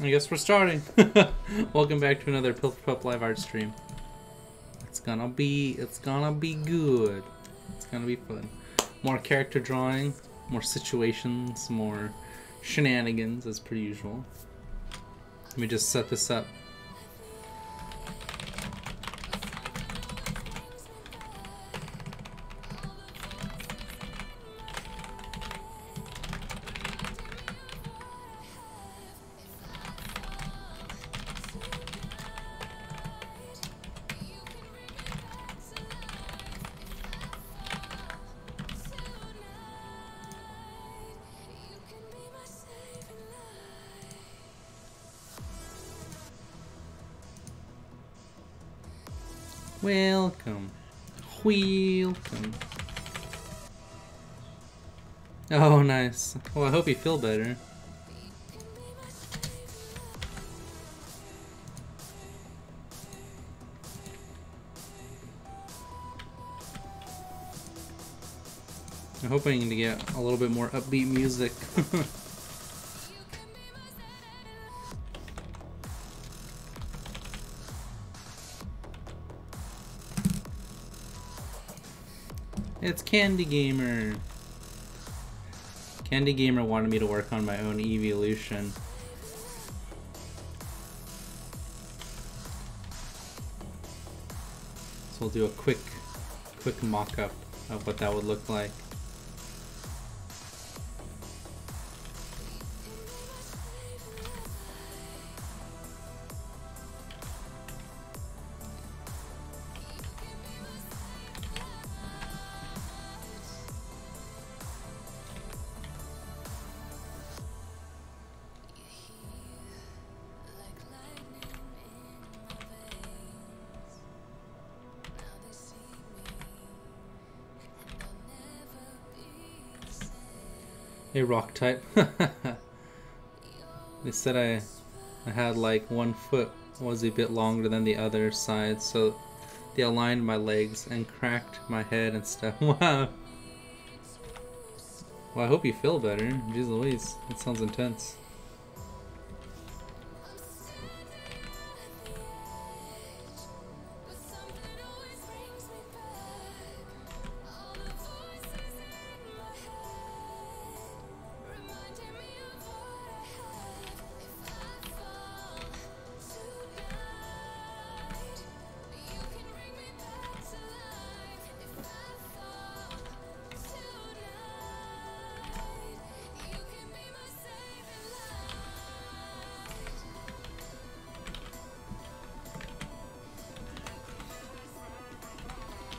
I guess we're starting. Welcome back to another Pilferpup live art stream. It's gonna be good. It's gonna be fun. More character drawing, more situations, more shenanigans as per usual. Let me just set this up. Welcome. Welcome. Oh, nice. Well, I hope you feel better. I'm hoping to get a little bit more upbeat music. It's Candy Gamer. Candy Gamer wanted me to work on my own evolution. So we'll do a quick mock-up of what that would look like. A rock type. They said I had like one foot was a bit longer than the other side, so they aligned my legs and cracked my head and stuff. Wow. Well, I hope you feel better. Jeez Louise, that sounds intense.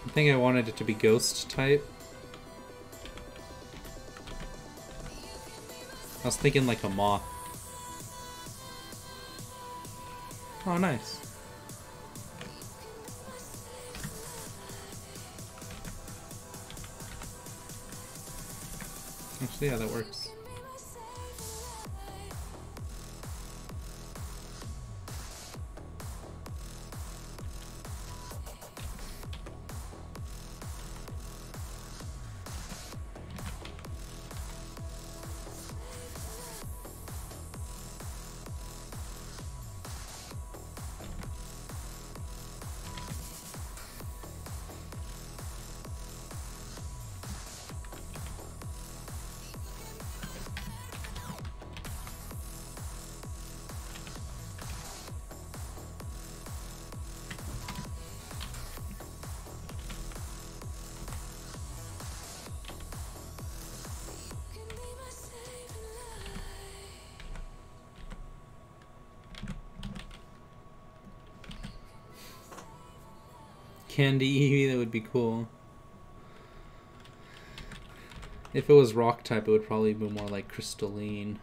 I think I wanted it to be ghost type. I was thinking like a moth. Oh, nice. Actually, yeah, that works. Candy Eevee, that would be cool. If it was rock type, it would probably be more like crystalline.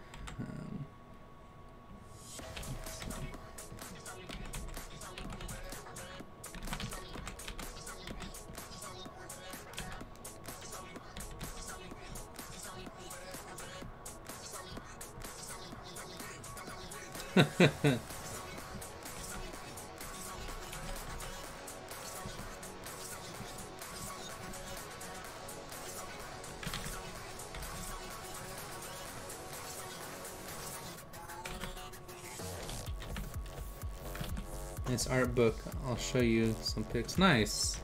Nice art book. I'll show you some pics. Nice.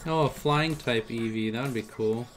Oh, a flying type Eevee. That would be cool.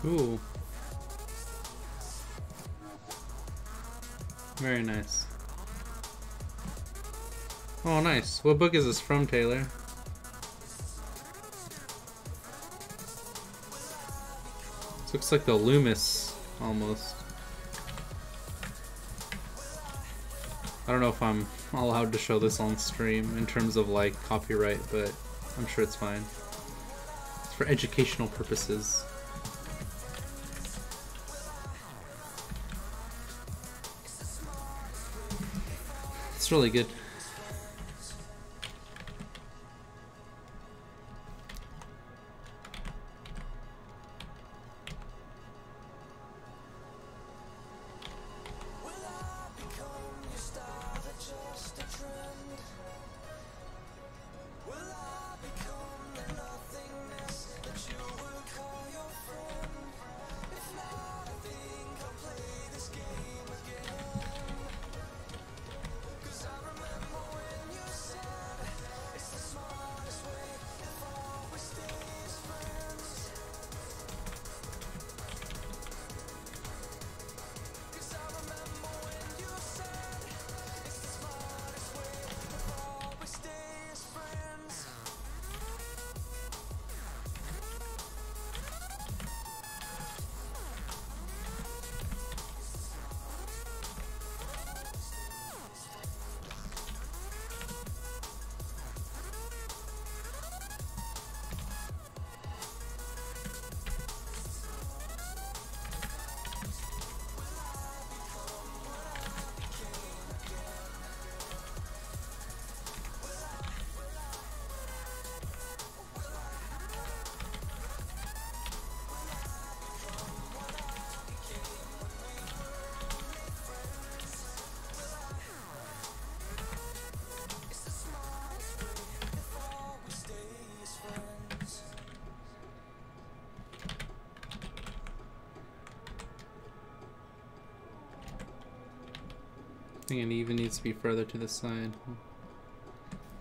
Ooh. Very nice. Oh, nice. What book is this from, Taylor? This looks like the Loomis, almost. I don't know if I'm allowed to show this on stream in terms of, like, copyright, but I'm sure it's fine. It's for educational purposes. It's really good. think it even needs to be further to the side.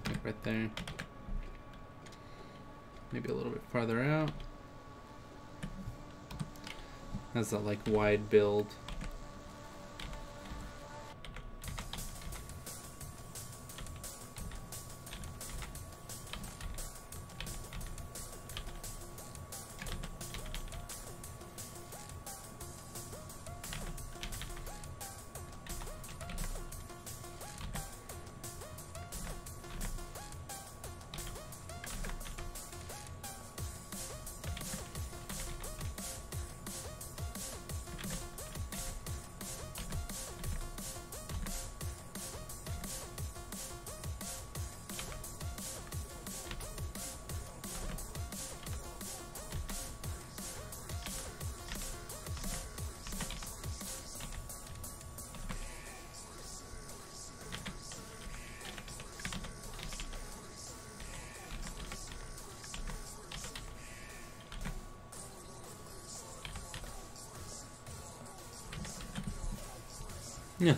Like right there. Maybe a little bit farther out. Has that like wide build. I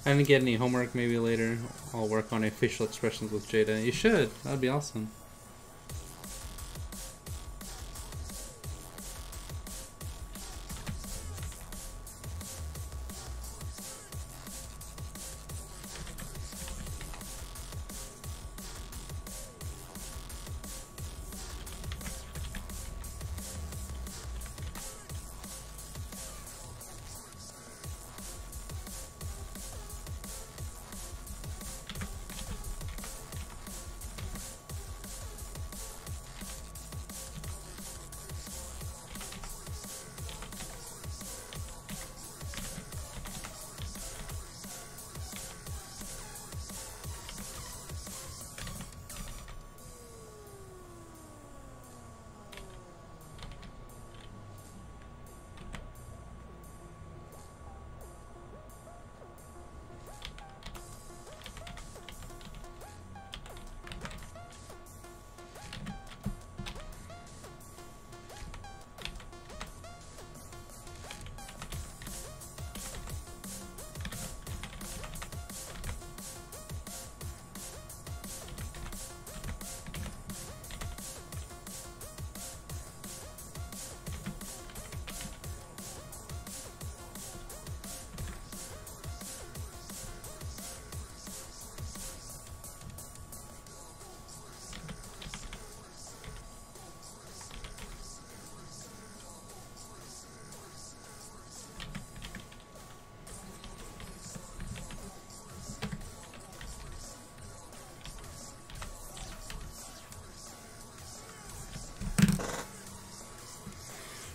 didn't get any homework. Maybe later I'll work on facial expressions with Jada. You should. That would be awesome.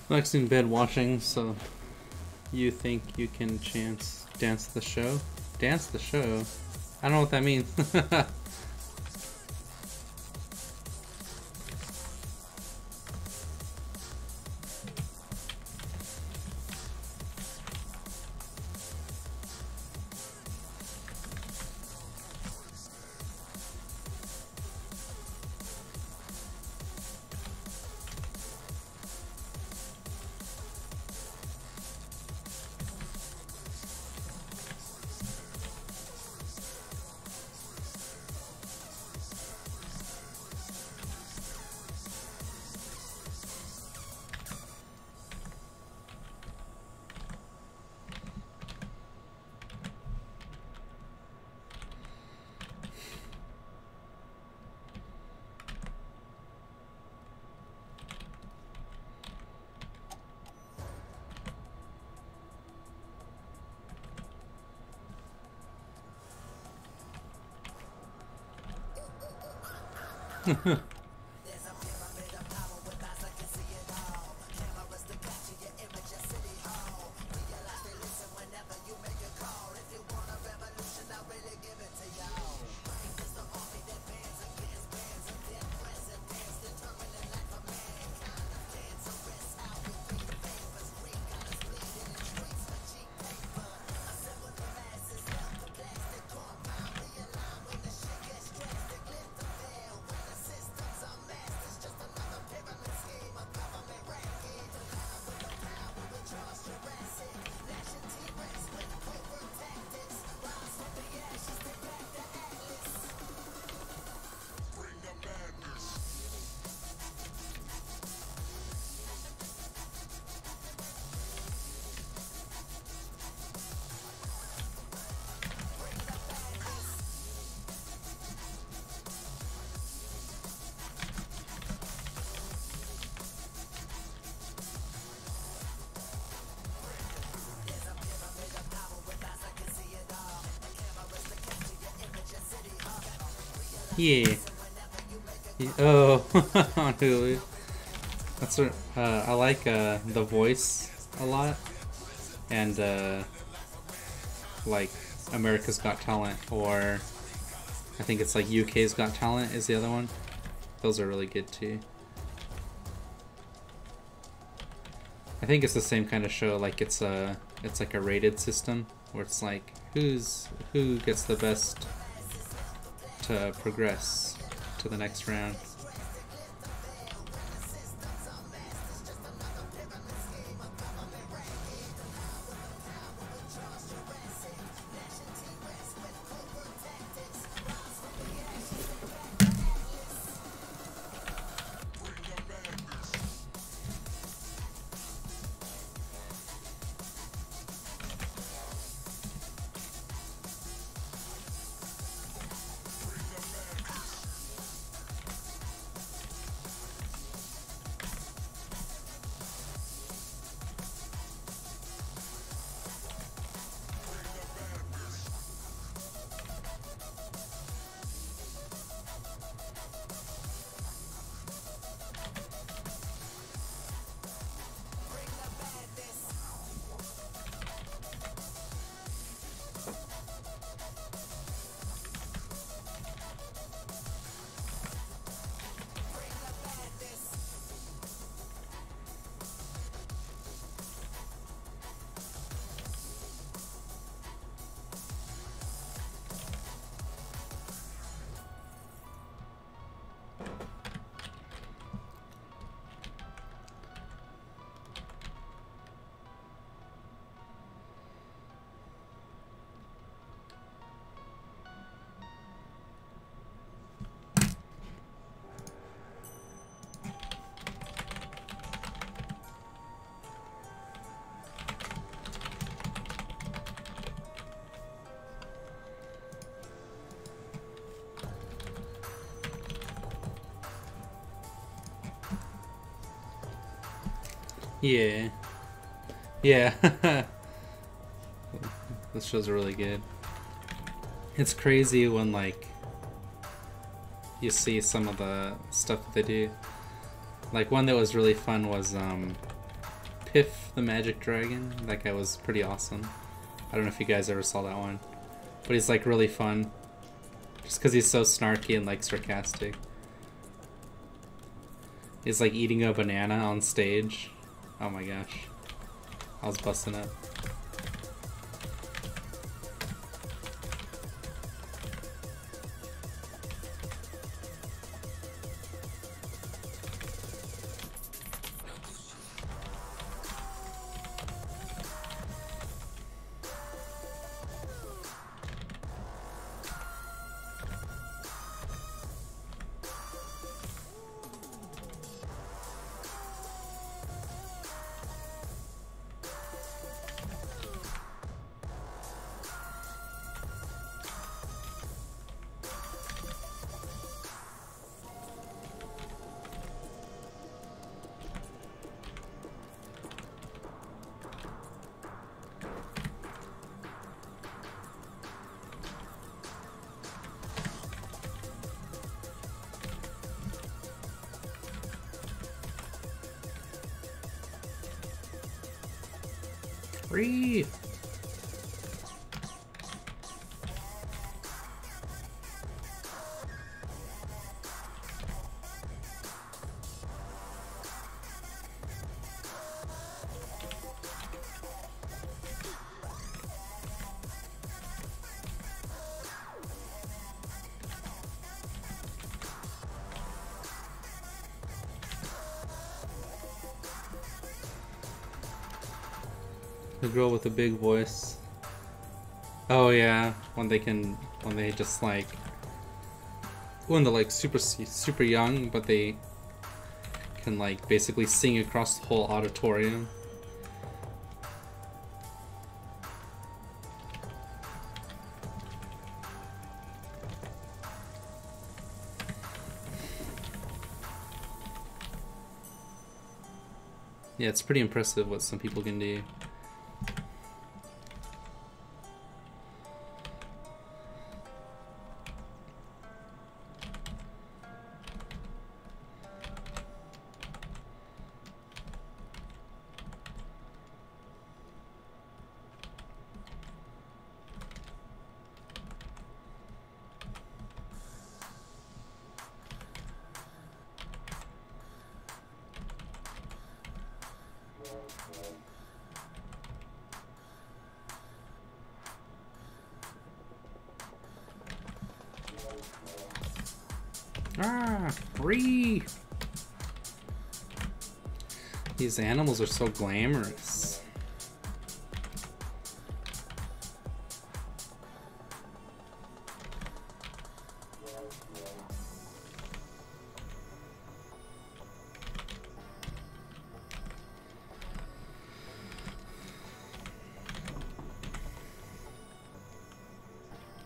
Lex in bed watching, so you think you can dance the show? Dance the show? I don't know what that means. Yeah. Oh, on Hulu. That's what I like the voice a lot, and like America's Got Talent, or I think it's like UK's Got Talent is the other one. Those are really good too. I think it's the same kind of show. Like it's like a rated system where it's like who gets the best to progress to the next round. Yeah. Yeah. Those shows are really good. It's crazy when like you see some of the stuff that they do. Like one that was really fun was Piff the Magic Dragon. That guy was pretty awesome. I don't know if you guys ever saw that one. But he's like really fun. Just because he's so snarky and like sarcastic. He's like eating a banana on stage. Oh my gosh. I was busting up. Free. The girl with the big voice. Oh yeah, when they just like, when they're like super young, but they can like basically sing across the whole auditorium. Yeah, it's pretty impressive what some people can do. Ah, free! These animals are so glamorous.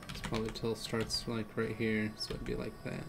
It's probably till it starts like right here, so it'd be like that.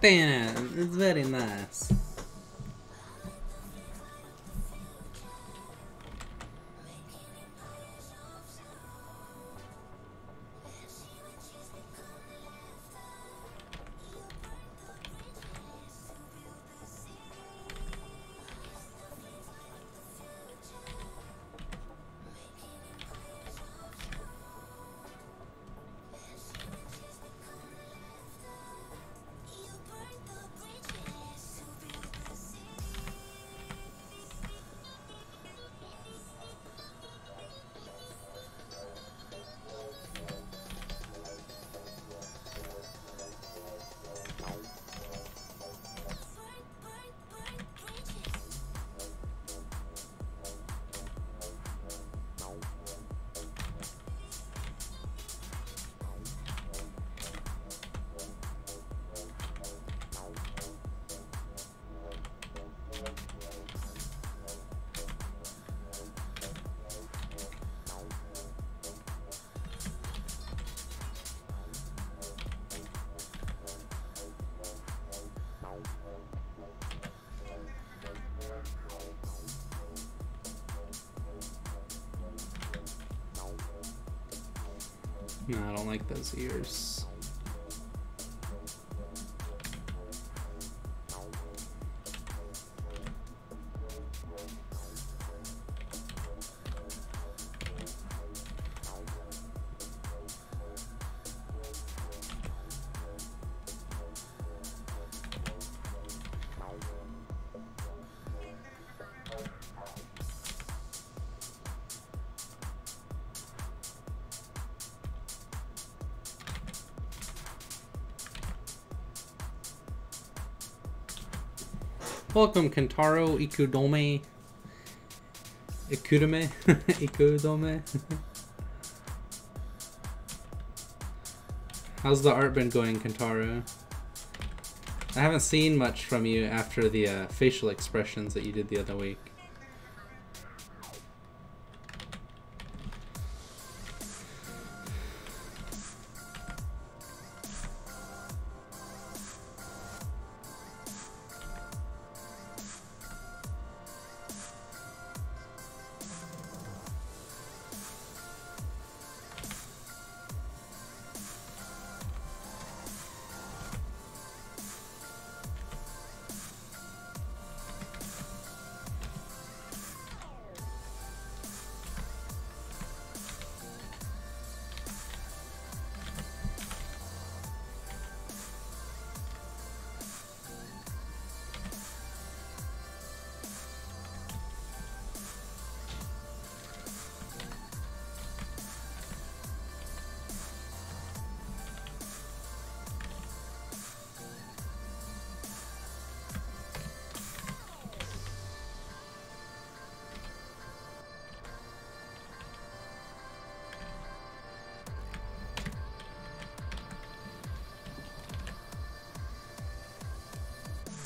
Damn, it's very nice. No, I don't like those ears. Welcome, Kentaro Ikudome. Ikudome? Ikudome? How's the art been going, Kentaro? I haven't seen much from you after the facial expressions that you did the other week.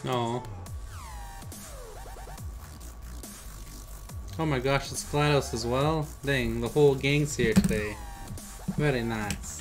Oh. Oh my gosh, it's GLaDOS as well? Dang, the whole gang's here today. Very nice.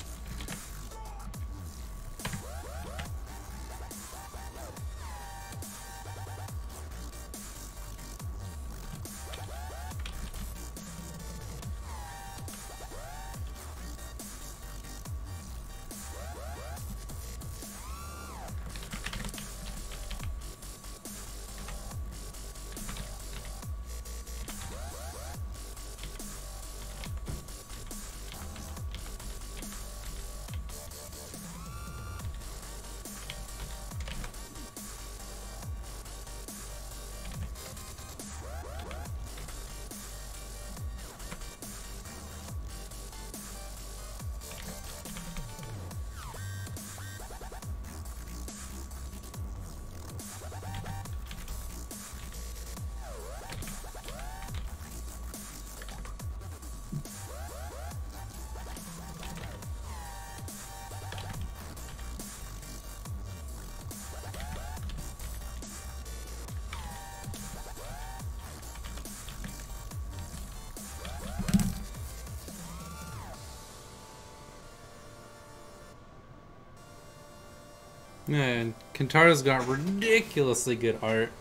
Man, Kentaro's got ridiculously good art.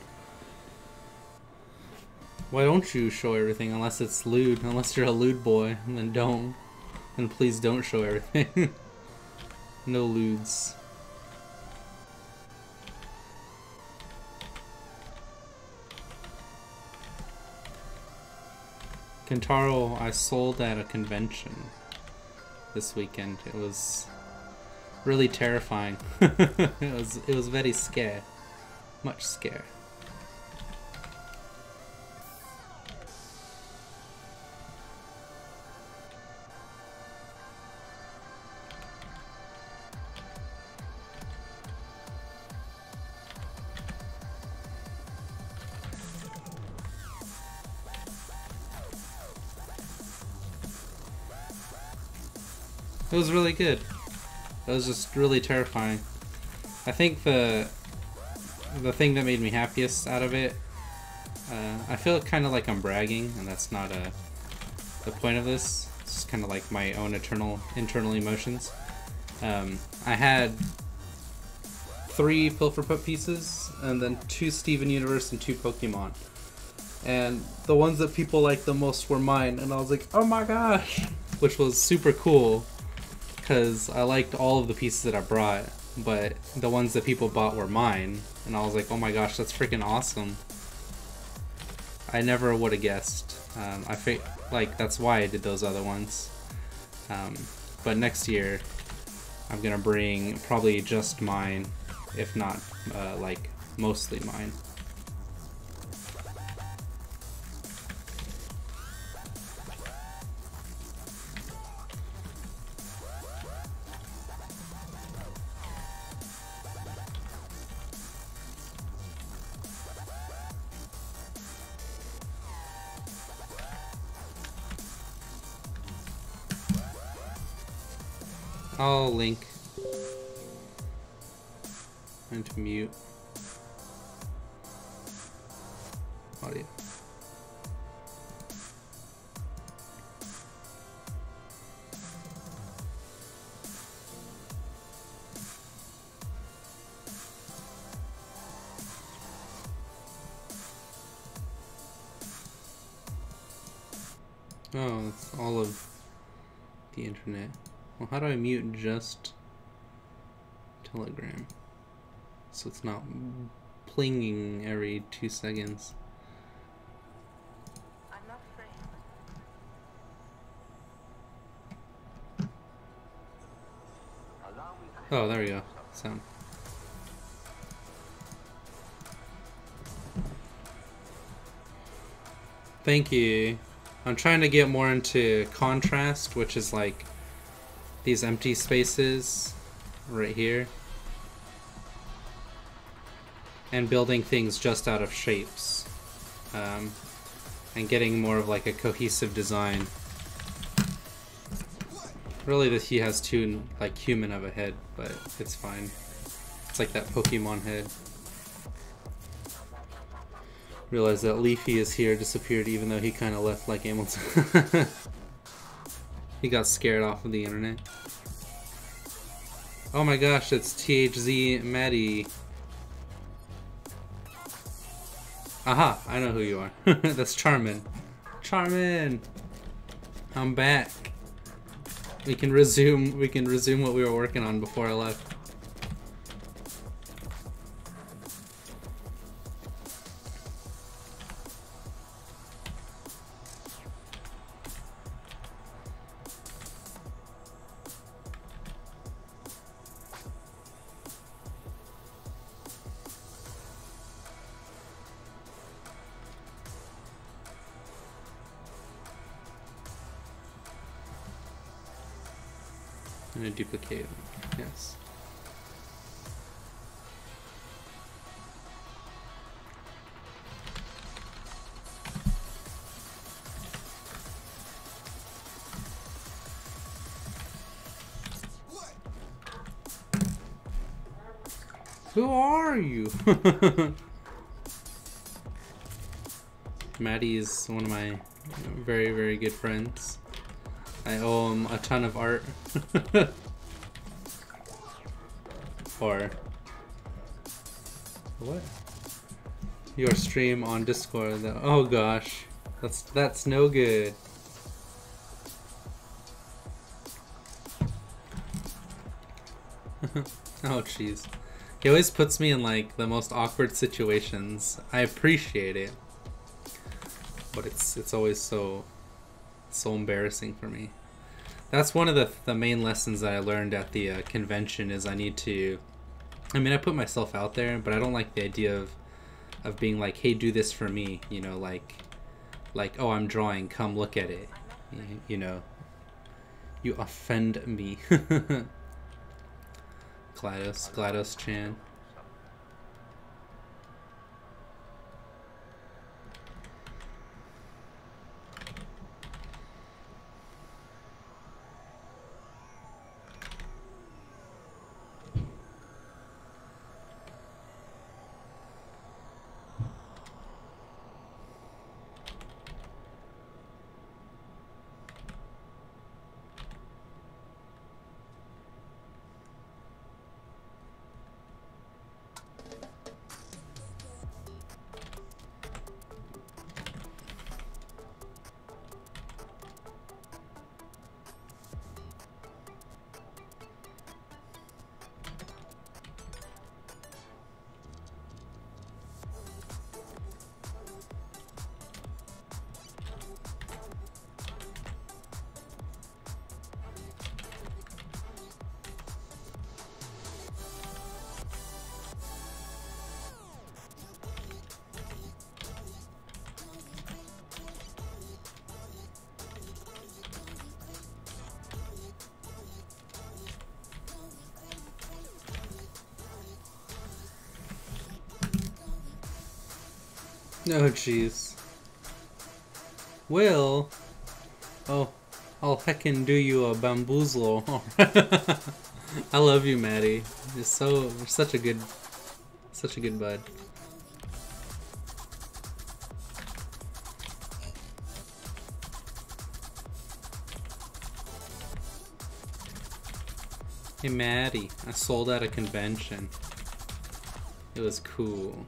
Why don't you show everything unless it's lewd? Unless you're a lewd boy, then don't. And please don't show everything. No lewds. Kentaro, I sold at a convention this weekend. It was really terrifying. it was very scare. Much scare. It was really good. It was just really terrifying. I think the thing that made me happiest out of it, I feel kind of like I'm bragging, and that's not the point of this. It's just kind of like my own internal emotions. I had 3 Pilferpup pieces, and then 2 Steven Universe and 2 Pokemon. And the ones that people liked the most were mine, and I was like, oh my gosh! Which was super cool, because I liked all of the pieces that I brought, but the ones that people bought were mine, and I was like, oh my gosh, that's freaking awesome. I never would have guessed. Like, that's why I did those other ones. But next year, I'm gonna bring probably just mine, if not, like, mostly mine. I'll link. And to mute audio. Oh, that's all of the internet. Well, how do I mute just Telegram? So it's not plinging every 2 seconds. I'm not afraid. Oh, there we go. Sound. Thank you. I'm trying to get more into contrast, which is like these empty spaces right here, and building things just out of shapes, and getting more of like a cohesive design. Really, that he has too like human of a head, but it's fine. It's like that Pokemon head. Realize that Leafy is here, disappeared, even though he kind of left like Hamilton. He got scared off of the internet. Oh my gosh, it's THZ Maddie. Aha, I know who you are. That's Charmin. Charmin! I'm back. We can resume what we were working on before I left. I'm gonna duplicate them. Yes. Who are you? Maddie is one of my very, very good friends. I owe him a ton of art. Or what? Your stream on Discord. Oh gosh, that's no good. Oh jeez. He always puts me in like the most awkward situations. I appreciate it, but it's always so embarrassing for me. That's one of the main lessons that I learned at the convention is I need to, I mean, I put myself out there, but I don't like the idea of being like, hey, do this for me, you know, like oh, I'm drawing, come look at it, you know, you offend me. GLaDOS Chan. Oh jeez. Will? Oh, I'll heckin' do you a bamboozle. I love you, Maddie. You're such a good bud. Hey Maddie, I sold at a convention. It was cool.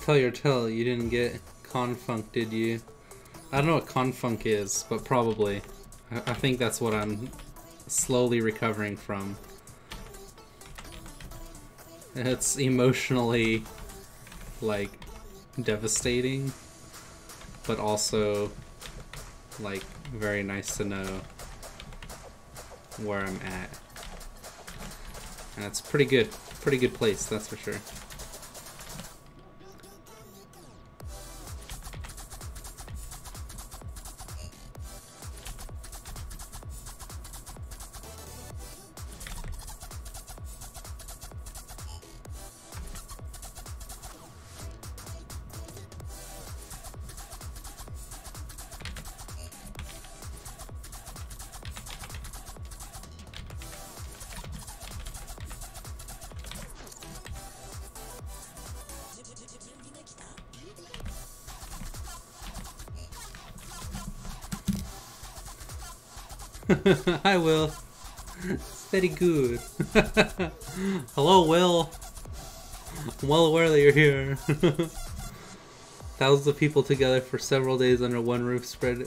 Tell your tale, you didn't get Confunk, did you? I don't know what Confunk is, but probably. I think that's what I'm slowly recovering from. It's emotionally, like, devastating, but also, like, very nice to know where I'm at. And it's pretty good place, that's for sure. Hi, Will. It's very good. Hello, Will. I'm well aware that you're here. Thousands of people together for several days under one roof spread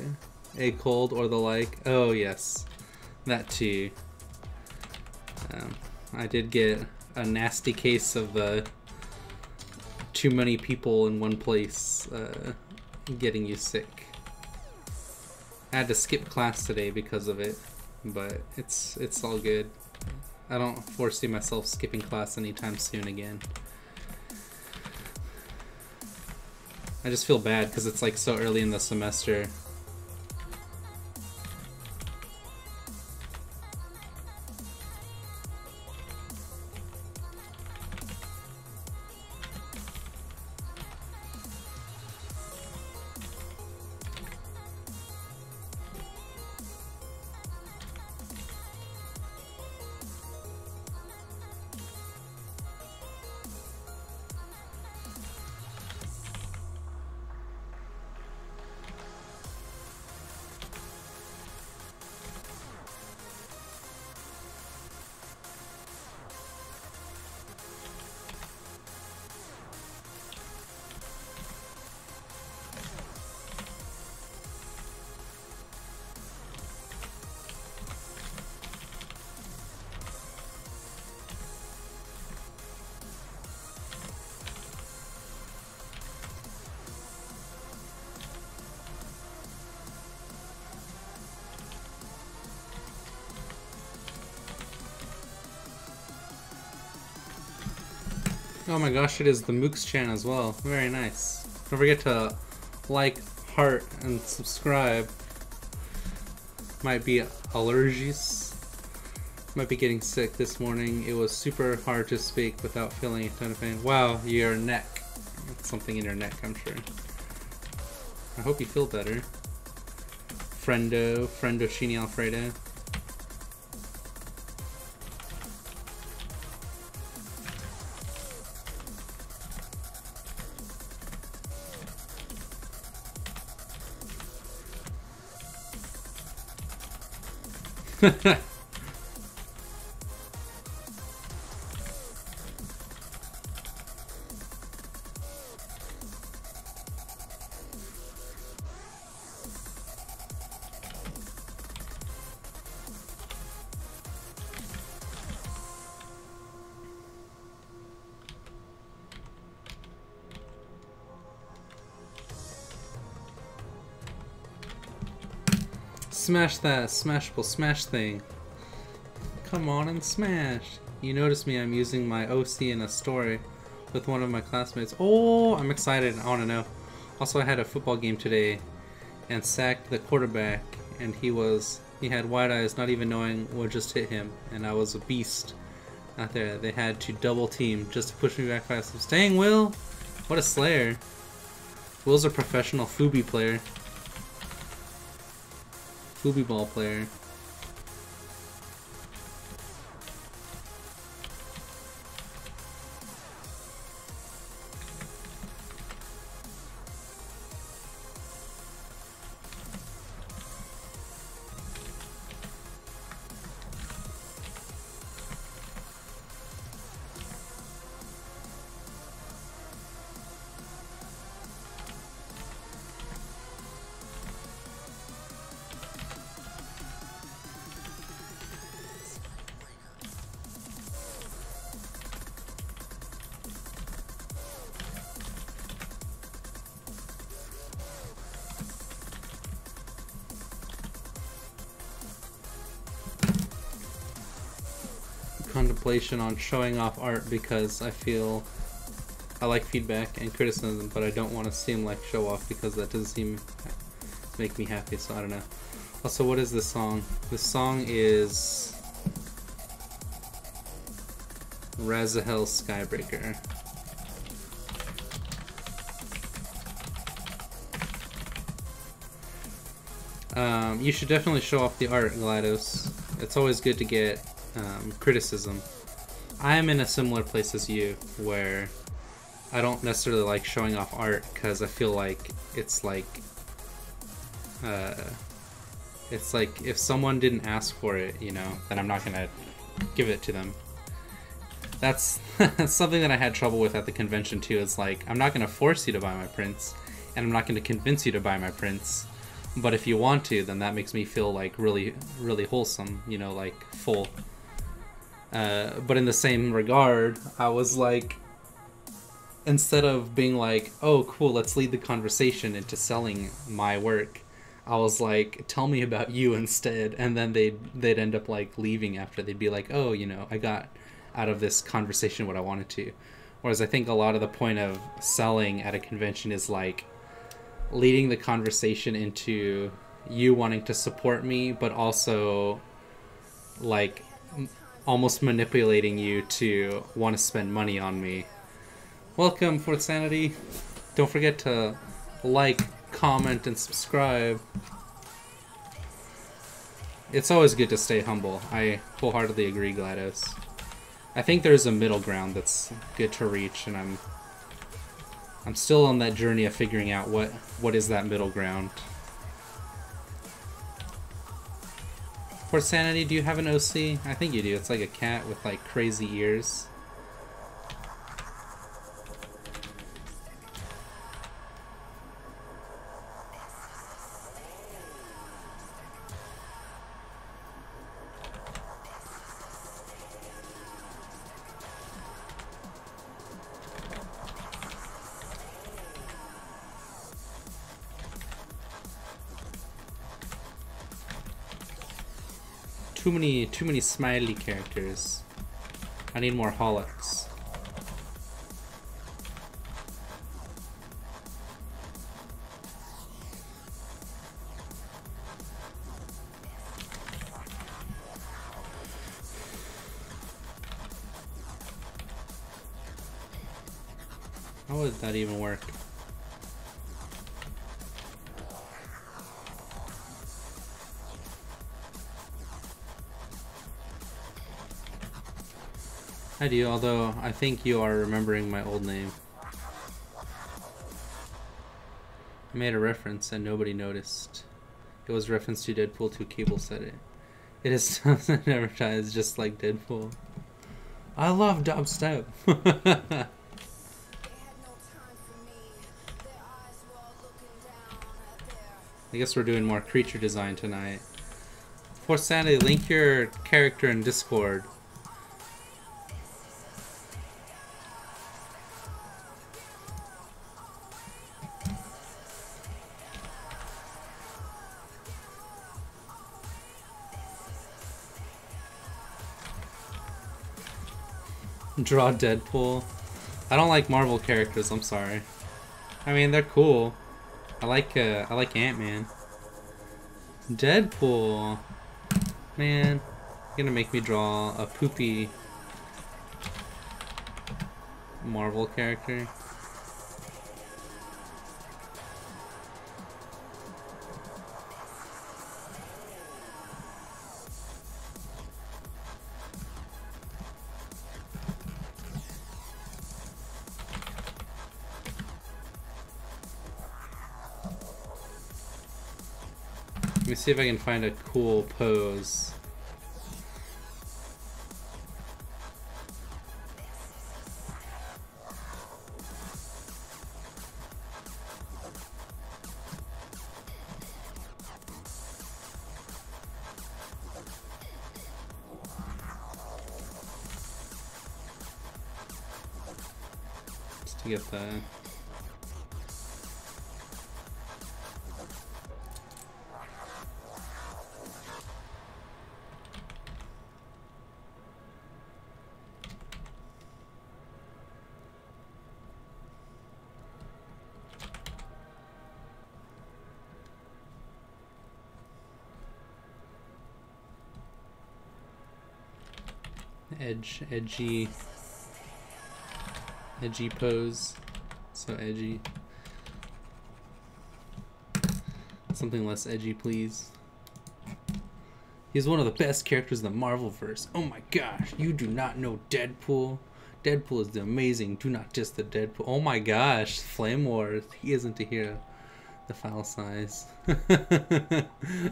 a cold or the like. Oh, yes. That too. I did get a nasty case of too many people in one place getting you sick. I had to skip class today because of it, but it's all good. I don't foresee myself skipping class anytime soon again. I just feel bad because it's like so early in the semester. Oh my gosh, it is the Mooks chan as well. Very nice. Don't forget to like, heart, and subscribe. Might be allergies. Might be getting sick this morning. It was super hard to speak without feeling a ton of pain. Wow, your neck. Something in your neck, I'm sure. I hope you feel better. Friendo Shini Alfredo. Smash that smashable smash thing. Come on and smash. You notice me, I'm using my OC in a story with one of my classmates. Oh, I'm excited. I want to know. Also, I had a football game today and sacked the quarterback, and he had wide eyes, not even knowing what just hit him, and I was a beast out there. They had to double team just to push me back 5 steps. Dang, Will! What a slayer. Will's a professional Fubi player. Fubi ball player. Contemplation on showing off art because I feel I like feedback and criticism, but I don't want to seem like show off because that doesn't make me happy, so I don't know. Also, what is this song? This song is Razahel Skybreaker. You should definitely show off the art, GLaDOS. It's always good to get criticism. I am in a similar place as you, where I don't necessarily like showing off art because I feel like it's like It's like, if someone didn't ask for it, you know, then I'm not gonna give it to them. That's something that I had trouble with at the convention too. Is like, I'm not gonna force you to buy my prints, and I'm not gonna convince you to buy my prints. But if you want to, then that makes me feel like really, really wholesome, you know, like full. But in the same regard, I was like, instead of being like, oh cool, let's lead the conversation into selling my work, I was like, tell me about you instead. And then they'd end up like leaving after. They'd be like, oh, you know, I got out of this conversation what I wanted to. Whereas I think a lot of the point of selling at a convention is like leading the conversation into you wanting to support me, but also like almost manipulating you to want to spend money on me. Welcome, Fourth Sanity. Don't forget to like, comment, and subscribe. It's always good to stay humble. I wholeheartedly agree, GLaDOS. I think there's a middle ground that's good to reach, and I'm still on that journey of figuring out what is that middle ground. For Sanity, do you have an OC? I think you do. It's like a cat with like crazy ears. Too many smiley characters. I need more holocs. How would that even work? I do, although I think you are remembering my old name. I made a reference and nobody noticed. It was reference to Deadpool 2. Cable said it. It is advertised just like Deadpool. I love dubstep. I guess we're doing more creature design tonight. For Sanity, link your character in Discord. Draw Deadpool. I don't like Marvel characters, I'm sorry. I mean, they're cool. I like Ant-Man. Deadpool. Man, you're gonna make me draw a poopy Marvel character. Let me see if I can find a cool pose. Just to get that. Edgy pose. So edgy. Something less edgy, please. He's one of the best characters in the Marvelverse. Oh my gosh, you do not know Deadpool? Deadpool is the amazing, do not diss the Deadpool. Oh my gosh, Flame Wars, he isn't a hero. The file size.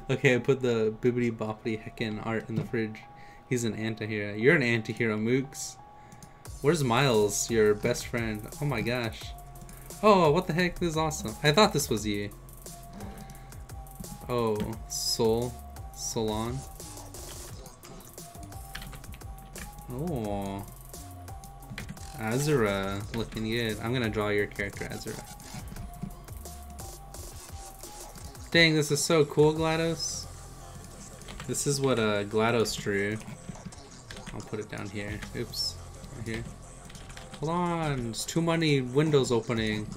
Okay, I put the bibbity boppity heckin' art in the fridge. He's an anti-hero. You're an anti-hero, Mooks. Where's Miles, your best friend? Oh my gosh. Oh, what the heck? This is awesome. I thought this was you. Oh, Solon. Oh. Azura, looking good. I'm gonna draw your character, Azura. Dang, this is so cool, GLaDOS. This is what GLaDOS drew. I'll put it down here. Oops. Right here. Hold on, there's too many windows opening.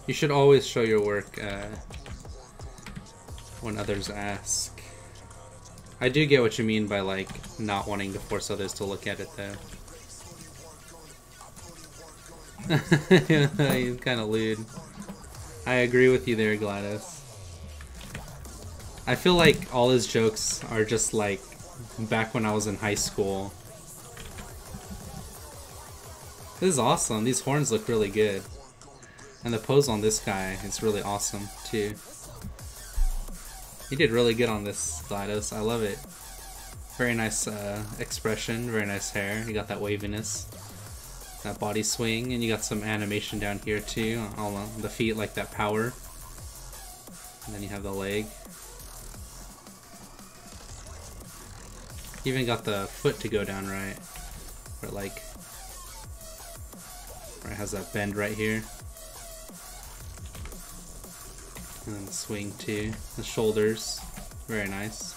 You should always show your work when others ask. I do get what you mean by like not wanting to force others to look at it though. He's kind of lewd. I agree with you there, GLaDOS. I feel like all his jokes are just like back when I was in high school. This is awesome. These horns look really good. And the pose on this guy is really awesome too. You did really good on this, GLaDOS. I love it. Very nice expression, very nice hair. You got that waviness, that body swing, and you got some animation down here too. All on the feet, like that power. And then you have the leg. You even got the foot to go down right. Where like, where it has that bend right here. And then the swing too. The shoulders. Very nice.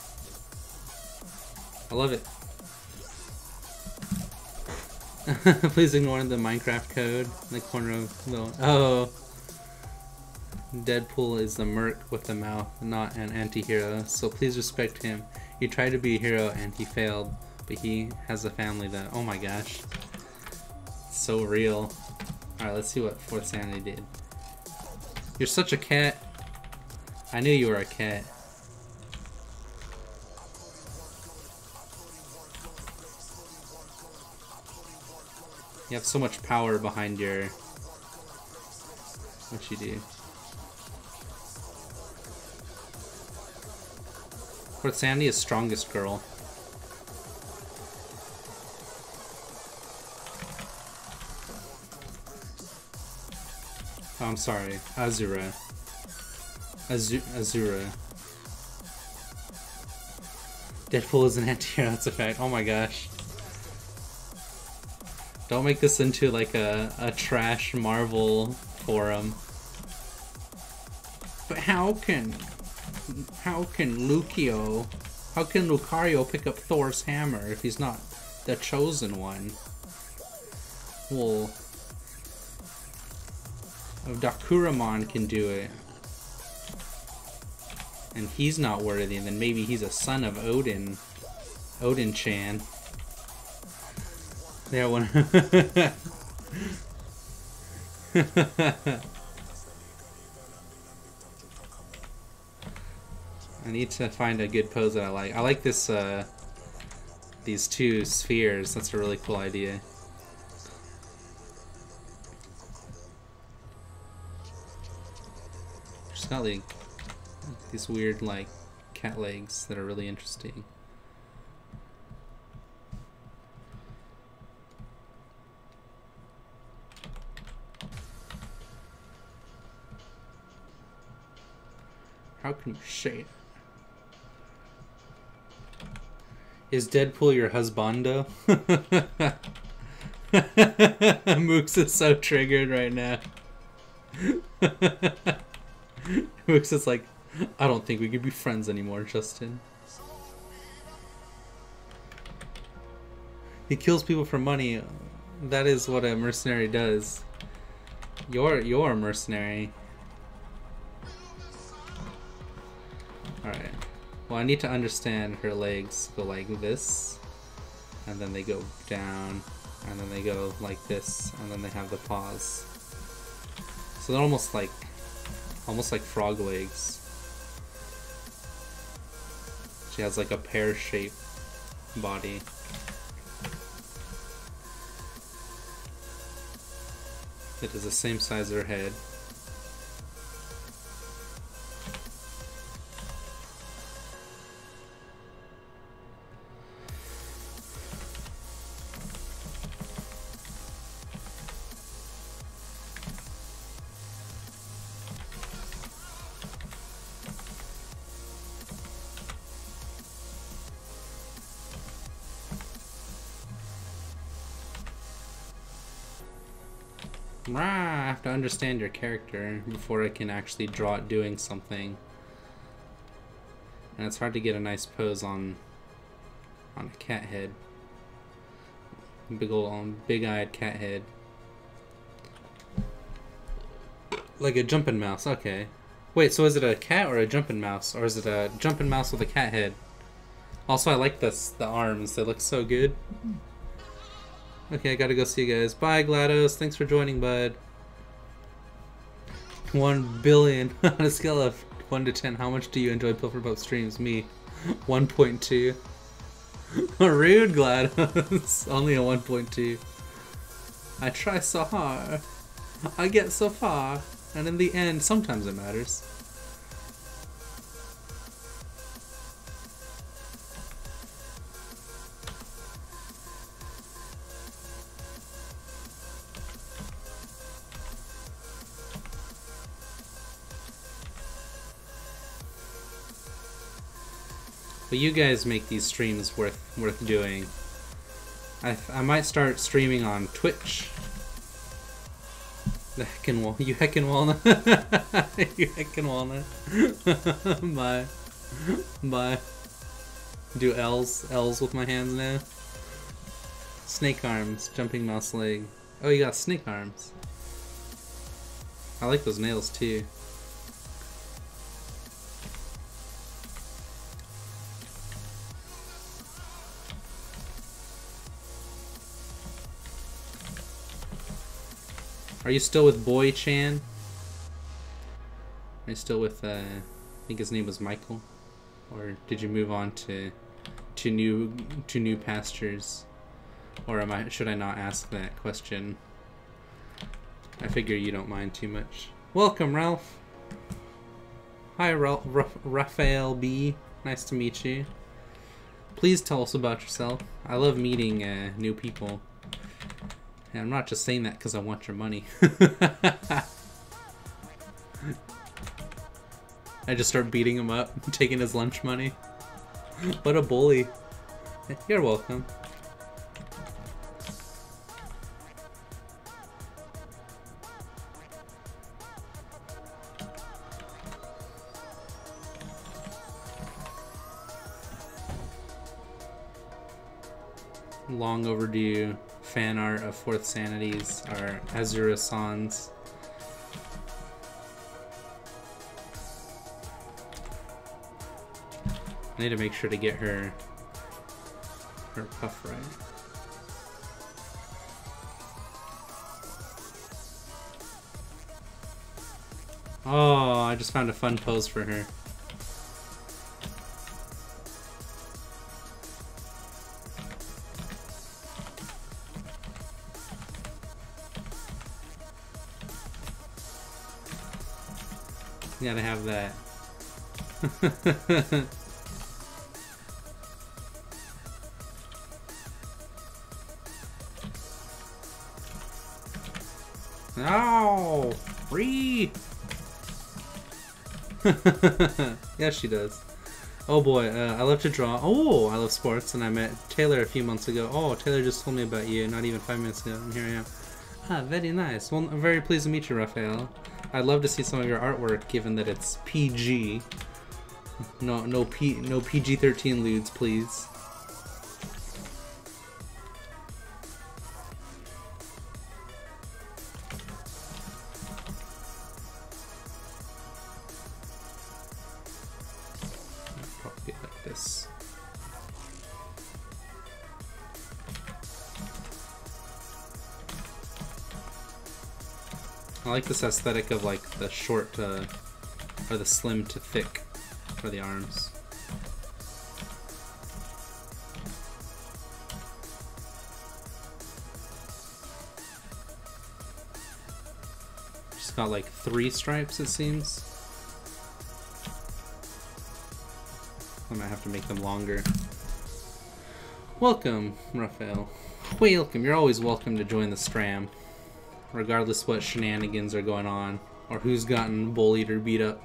I love it. Please ignore the Minecraft code in the corner of the... Oh! Deadpool is the merc with the mouth, not an anti-hero, so please respect him. He tried to be a hero and he failed, but he has a family that... Oh my gosh. So real. Alright, let's see what Fourth Sanity did. You're such a cat. I knew you were a cat. You have so much power behind your... what you do. Fourth Sanity is strongest girl. Oh, I'm sorry. Azura. Azura. Deadpool is an anti-hero, that's a fact. Oh my gosh. Don't make this into like a trash Marvel forum. But how can Lucario pick up Thor's hammer if he's not the chosen one? Well, if Dakuramon can do it, and he's not worthy, then maybe he's a son of Odin. Odin-chan. Yeah, one. I need to find a good pose that I like. I like this, these two spheres. That's a really cool idea. Just got like these weird like cat legs that are really interesting. How can you say it? Is Deadpool your husbando? Mooks is so triggered right now. Mooks is like, I don't think we could be friends anymore, Justin. He kills people for money. That is what a mercenary does. You're a mercenary. Alright. Well, I need to understand her legs go like this, and then they go down, and then they go like this, and then they have the paws. So they're almost like frog legs. She has like a pear-shaped body. It is the same size as her head. I have to understand your character before I can actually draw it doing something. And it's hard to get a nice pose on a cat head. Big old big-eyed cat head. Like a jumping mouse, okay. Wait, so is it a cat or a jumping mouse? Or is it a jumping mouse with a cat head? Also, I like the arms. They look so good. Okay, I gotta go see you guys. Bye, GLaDOS. Thanks for joining, bud. 1 billion. On a scale of 1 to 10, how much do you enjoy Pilferpup streams? Me. 1.2. Rude, GLaDOS. Only a 1.2. I try so hard. I get so far. And in the end, sometimes it matters. But you guys make these streams worth doing. I might start streaming on Twitch. The heckin' wall, you heckin' walnut, you heckin' walnut. Bye, bye. Do L's with my hands now. Snake arms, jumping mouse leg. Oh, you got snake arms. I like those nails too. Are you still with Boy Chan? Are you still with I think his name was Michael? Or did you move on to new pastures? Or should I not ask that question? I figure you don't mind too much. Welcome, Ralph. Hi, Raphael B. Nice to meet you. Please tell us about yourself. I love meeting new people. And I'm not just saying that because I want your money. I just start beating him up, taking his lunch money. What a bully. You're welcome. Long overdue fan art of Fourth Sanities are Azura Sans. I need to make sure to get her puff right. Oh, I just found a fun pose for her. You gotta have that. No! Free! Yes, she does. Oh boy, I love to draw. Oh, I love sports, and I met Taylor a few months ago. Oh, Taylor just told me about you, not even 5 minutes ago, and here I am. Ah, very nice. Well, I'm very pleased to meet you, Raphael. I'd love to see some of your artwork, given that it's PG. No PG-13 lewds, please. Probably like this. I like this aesthetic of like the short or the slim to thick for the arms. Just got like 3 stripes, it seems. I might have to make them longer. Welcome, Raphael. Welcome. You're always welcome to join the stram, regardless what shenanigans are going on or who's gotten bullied or beat up.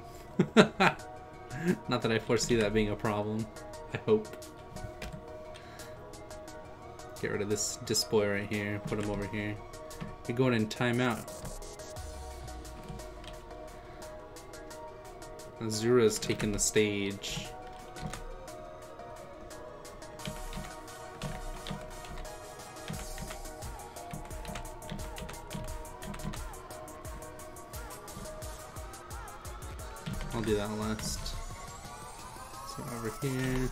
Not that I foresee that being a problem. I hope. Get rid of this boy right here. Put him over here. You're going in timeout. Azura's taking the stage. I'll do that last. So over here.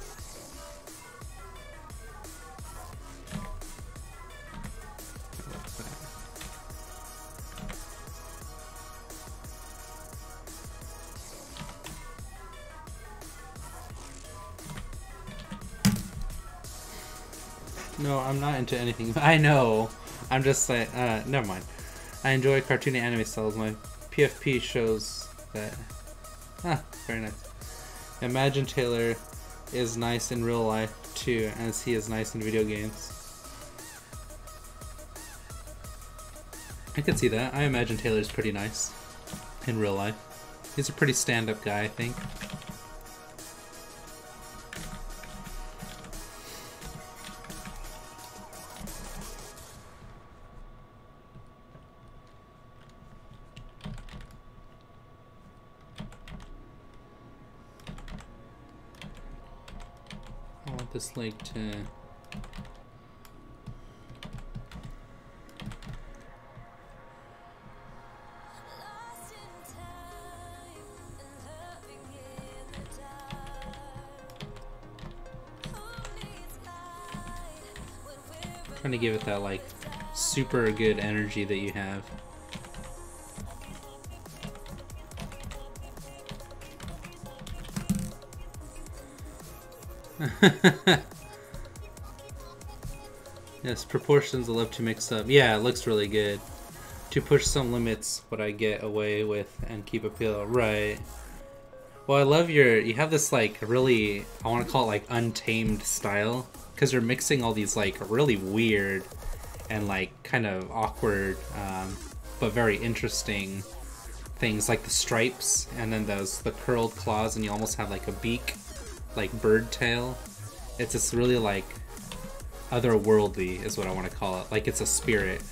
No, I'm not into anything. I know. I'm just like, never mind. I enjoy cartoony anime styles. My PFP shows that. Ah, very nice. Imagine Taylor is nice in real life too, as he is nice in video games. I could see that. I imagine Taylor's pretty nice in real life. He's a pretty stand-up guy, I think. I want this leg to... Trying to give it that like super good energy that you have. Yes, proportions I love to mix up. Yeah, it looks really good. To push some limits, what I get away with and keep appeal. Right. Well, I love you have this like really, I want to call it like untamed style. Because you're mixing all these like really weird and like kind of awkward but very interesting things, like the stripes and then the curled claws, and you almost have like a beak, like bird tail. It's just really like otherworldly is what I want to call it. Like it's a spirit,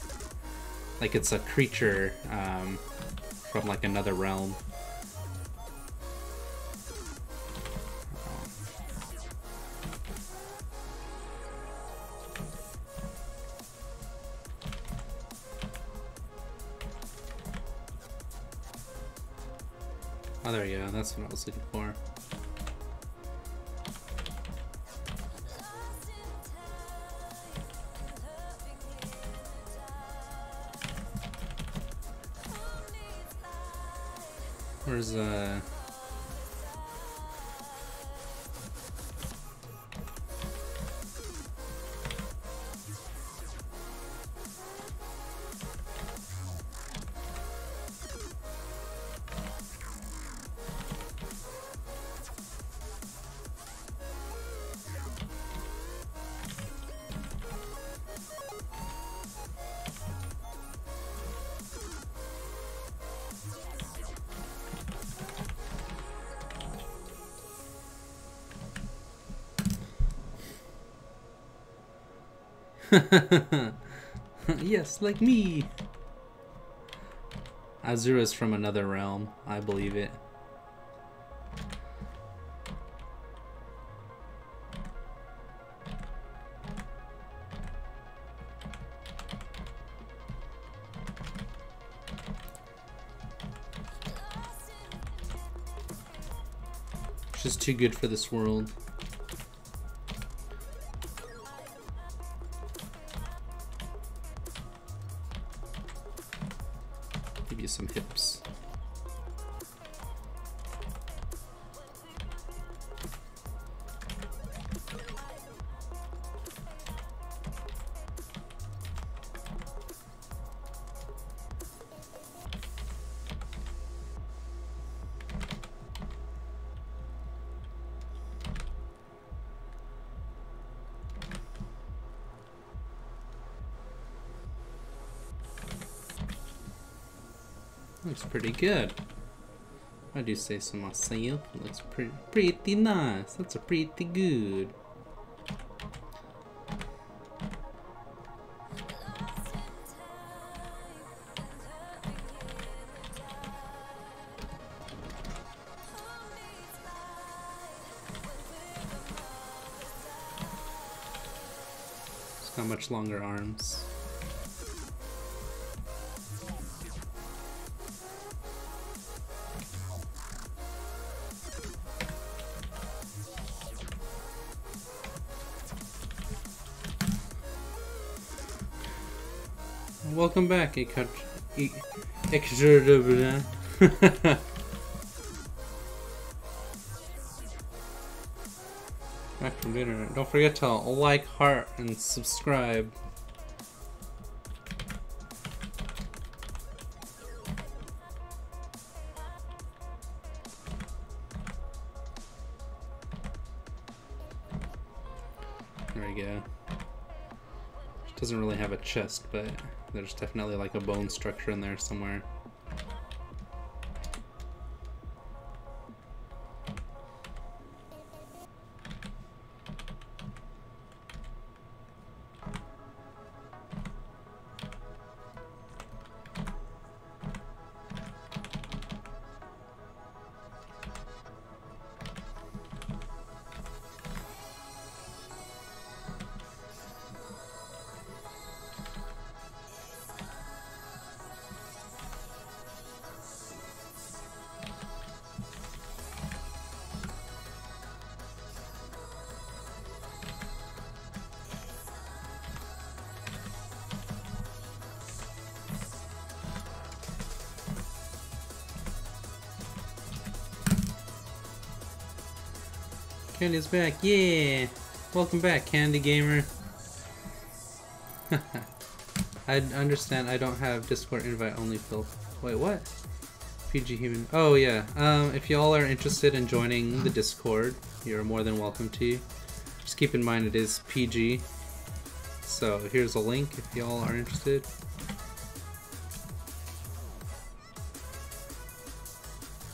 like it's a creature from like another realm. Oh, there you go. That's what I was looking for. Where's yes, like me. Azura's from another realm. I believe it. She's too good for this world. Give you some hips. Looks pretty good. I do say so myself. Looks pretty nice. That's a pretty good. Not much longer arms. Welcome back, Back from dinner. Don't forget to like, heart, and subscribe. There we go. Doesn't really have a chest, but there's definitely like a bone structure in there somewhere. Candy's back, yeah! Welcome back, Candy Gamer. I understand I don't have Discord invite only filled. Wait, what? PG Human. Oh yeah. If y'all are interested in joining the Discord, you're more than welcome to. Just keep in mind it is PG. So here's a link if y'all are interested.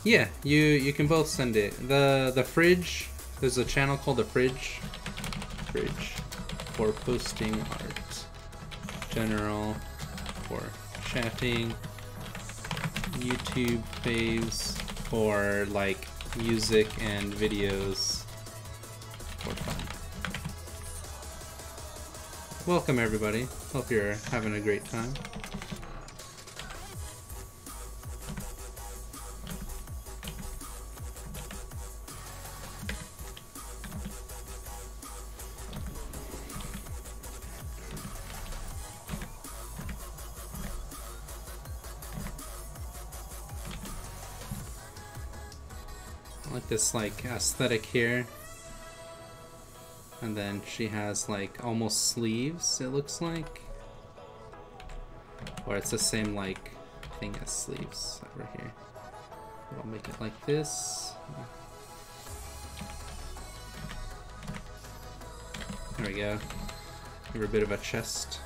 Yeah, you can both send it. The fridge. There's a channel called the Fridge for posting art. General for chatting. YouTube faves for like music and videos for fun. Welcome everybody. Hope you're having a great time. This like aesthetic here, and then she has like almost sleeves, it looks like, or it's the same like thing as sleeves over here. I'll make it like this. There we go. Give her a bit of a chest.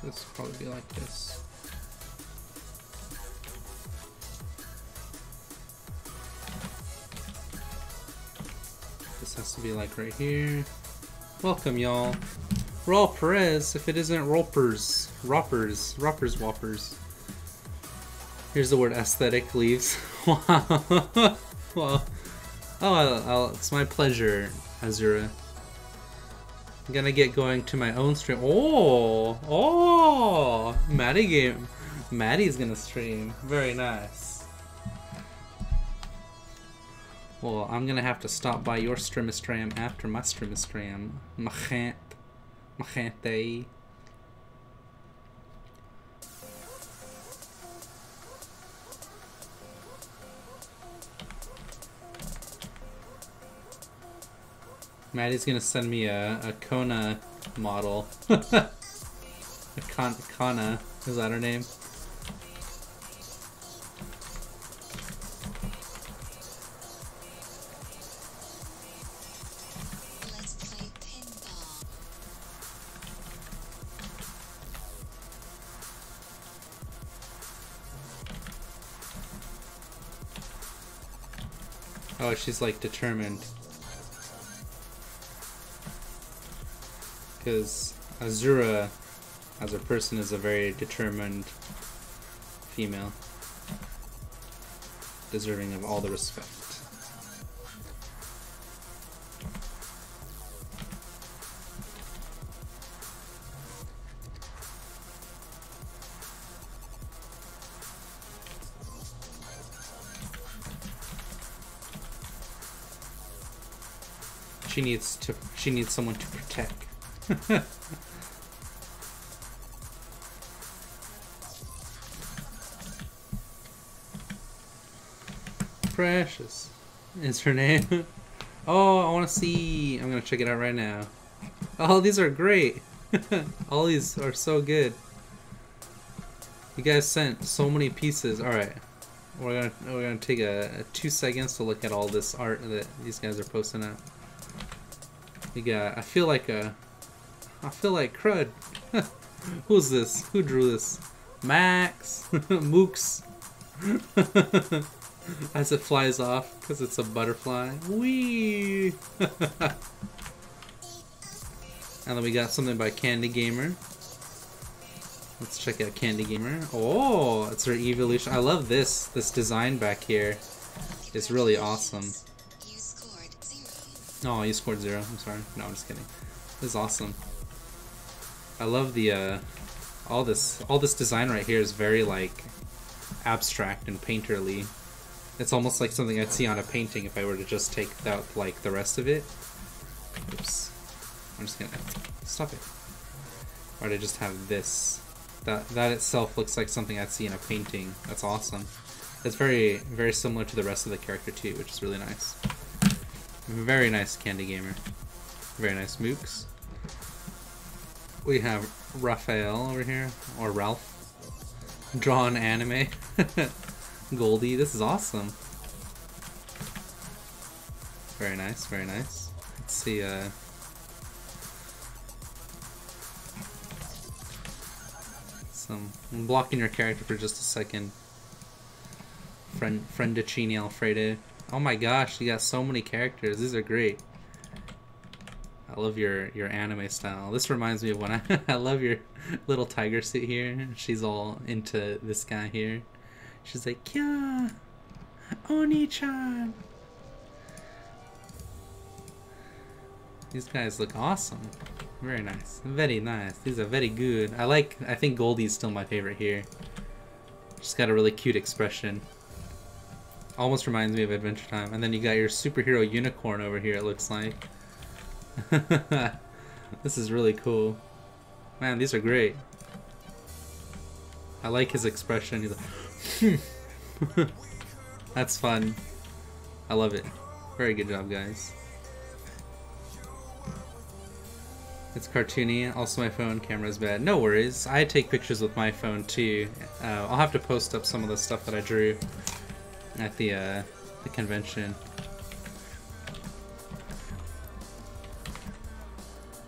This will probably be like this. This has to be like right here. Welcome, y'all. Raw Perez, if it isn't Ropers. Roppers. Whoppers. Here's the word aesthetic leaves. Wow. Well, it's my pleasure, Azura. I'm gonna get going to my own stream. Oh, Maddie's gonna stream. Very nice. Well, I'm gonna have to stop by your stream after my stream. Machente. Maddie's gonna send me a Kona model. Kana, is that her name? Let's play pinball. Oh, she's like determined. Because Azura, as a person, is a very determined female, deserving of all the respect. She needs someone to protect. Precious is her name. Oh, I want to see. I'm gonna check it out right now. Oh, these are great. All these are so good. You guys sent so many pieces. All right, we're gonna take a 2 seconds to look at all this art that these guys are posting out. We got. I feel like crud. Who's this? Who drew this? Max. Mooks. As it flies off, because it's a butterfly. Whee! And then we got something by Candy Gamer. Let's check out Candy Gamer. Oh, it's her evolution. I love this. This design back here is really awesome. You scored 0. Oh, you scored 0. I'm sorry. No, I'm just kidding. This is awesome. I love the all this design right here is very like abstract and painterly. It's almost like something I'd see on a painting if I were to just take out like the rest of it. Oops. I'm just gonna stop it. Or to just have this. That itself looks like something I'd see in a painting. That's awesome. It's very, very similar to the rest of the character too, which is really nice. Very nice, Candy Gamer. Very nice, Mooks. We have Raphael over here, or Ralph. Drawn anime. Goldie, this is awesome. Very nice, very nice. Let's see, I'm blocking your character for just a second. Friendicini Alfredo. Oh my gosh, you got so many characters. These are great. I love your anime style. This reminds me of when I love your little tiger suit here. She's all into this guy here. She's like, Kya! Oni-chan! These guys look awesome. Very nice. Very nice. These are very good. I think Goldie's still my favorite here. She's got a really cute expression. Almost reminds me of Adventure Time. And then you got your superhero unicorn over here, it looks like. This is really cool. Man, these are great. I like his expression. He's like, that's fun. I love it. Very good job, guys. It's cartoony. Also, my phone camera's bad. No worries. I take pictures with my phone too. I'll have to post up some of the stuff that I drew at the convention.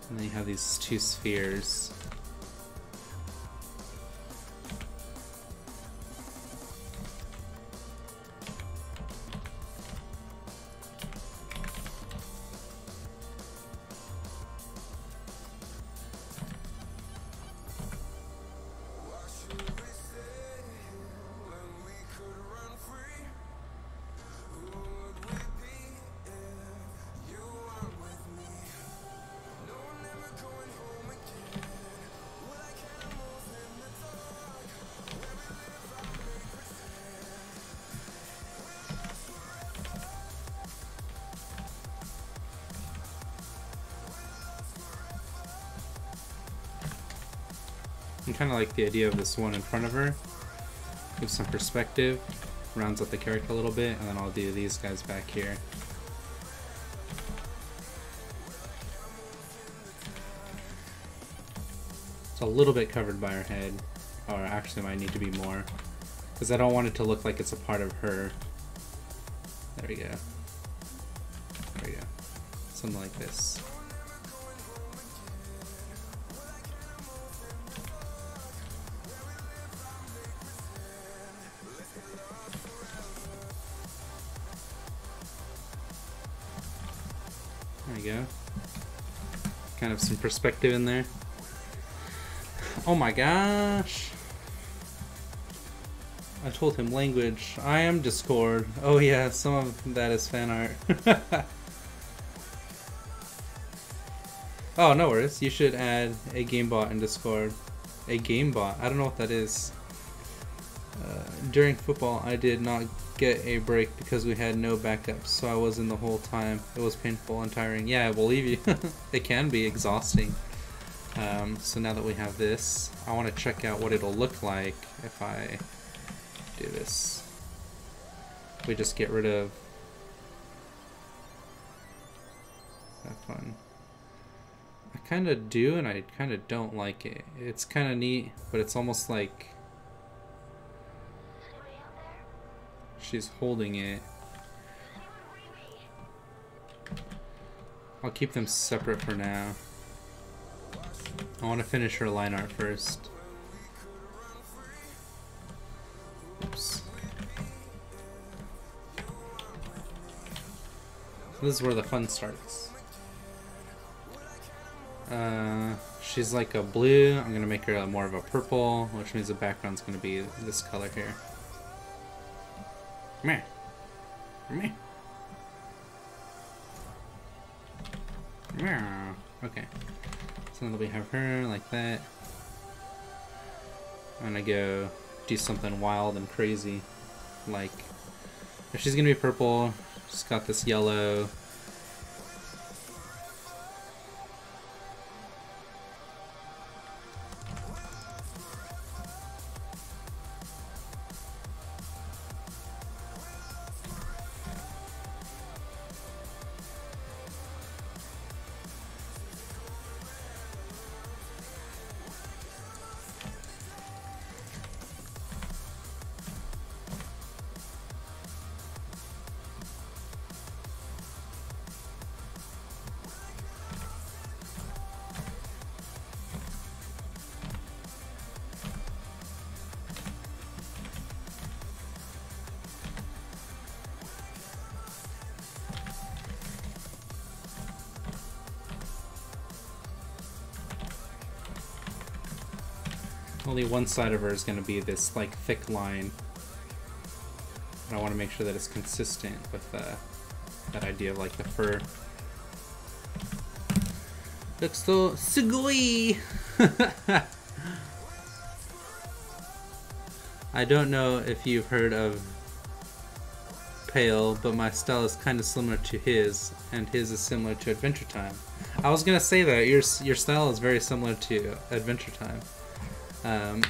And then you have these 2 spheres. I kind of like the idea of this one in front of her. Give some perspective, rounds up the character a little bit, and then I'll do these guys back here. It's a little bit covered by her head, or actually might need to be more, because I don't want it to look like it's a part of her. There we go. There we go. Something like this. There we go. kind of some perspective in there. Oh my gosh. I told him language. I am Discord. Oh yeah, some of that is fan art. Oh, no worries. You should add a gamebot in Discord. A gamebot? I don't know what that is. During football, I did not get a break because we had no backups, so I was in the whole time. It was painful and tiring. Yeah, I believe you. It can be exhausting. So now that we have this, I want to check out what it'll look like if I do this. We just get rid of that fun. I kind of do and I kind of don't like it. It's kind of neat, but it's almost like she's holding it. I'll keep them separate for now. I want to finish her line art first. Oops. This is where the fun starts. She's like a blue. I'm gonna make her more of a purple, which means the background's gonna be this color here. Meh. Meh. Meh. Okay. So now that we have her like that, I'm gonna go do something wild and crazy. Like, if she's gonna be purple, she's got this yellow. Only one side of her is going to be this like thick line. And I want to make sure that it's consistent with that idea of like the fur. Looks so sugoi. I don't know if you've heard of Pale, but my style is kind of similar to his, and his is similar to Adventure Time. I was gonna say that your style is very similar to Adventure Time.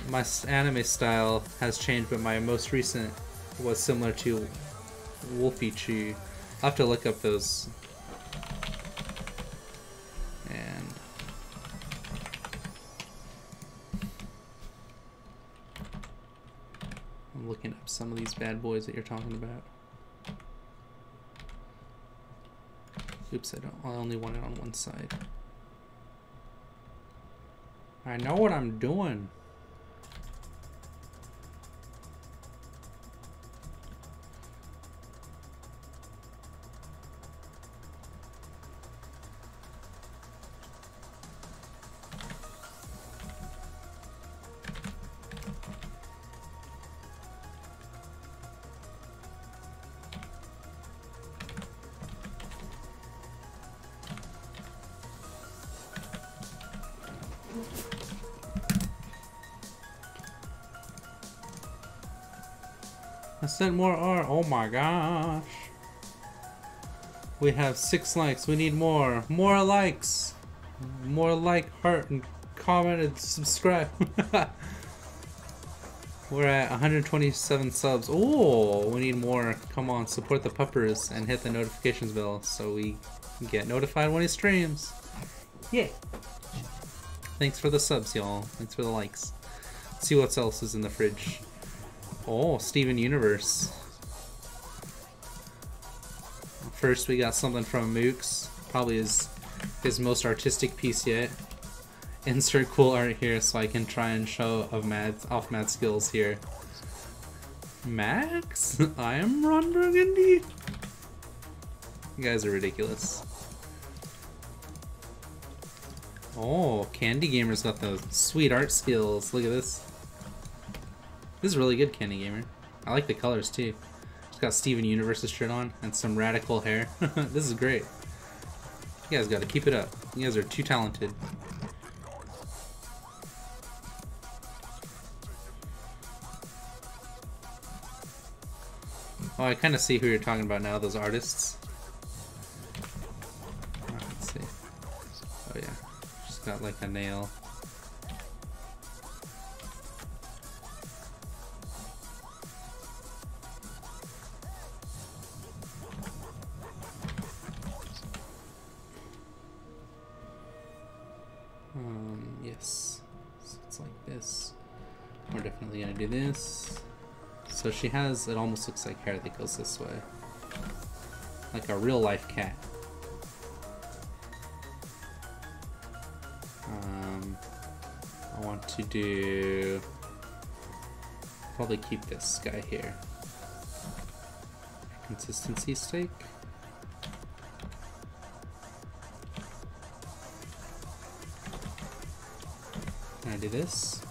My anime style has changed, but my most recent was similar to Wolfie Chu. I'll have to look up those. And I'm looking up some of these bad boys that you're talking about. Oops, I only want it on one side. I know what I'm doing. I sent more art. Oh my gosh. We have 6 likes. We need more. More likes. More like, heart, and comment, and subscribe. We're at 127 subs. Oh, we need more. Come on, support the puppers and hit the notifications bell so we get notified when he streams. Yeah. Thanks for the subs, y'all. Thanks for the likes. Let's see what else is in the fridge. Oh, Steven Universe. First, we got something from Mooks. Probably his most artistic piece yet. Insert cool art here so I can try and show off mad skills here. Max? I am Ron Burgundy? You guys are ridiculous. Oh, Candy Gamer's got those sweet art skills. Look at this. This is really good, Candy Gamer. I like the colors too. It's got Steven Universe's shirt on and some radical hair. This is great. You guys gotta keep it up. You guys are too talented. Oh, I kind of see who you're talking about now, those artists. Let's see. Oh yeah, she's got like a nail. Yes. So it's like this. We're definitely gonna do this. So she has, it almost looks like hair that goes this way. Like a real life cat. I want to do, probably keep this guy here. Consistency stake. Can I do this?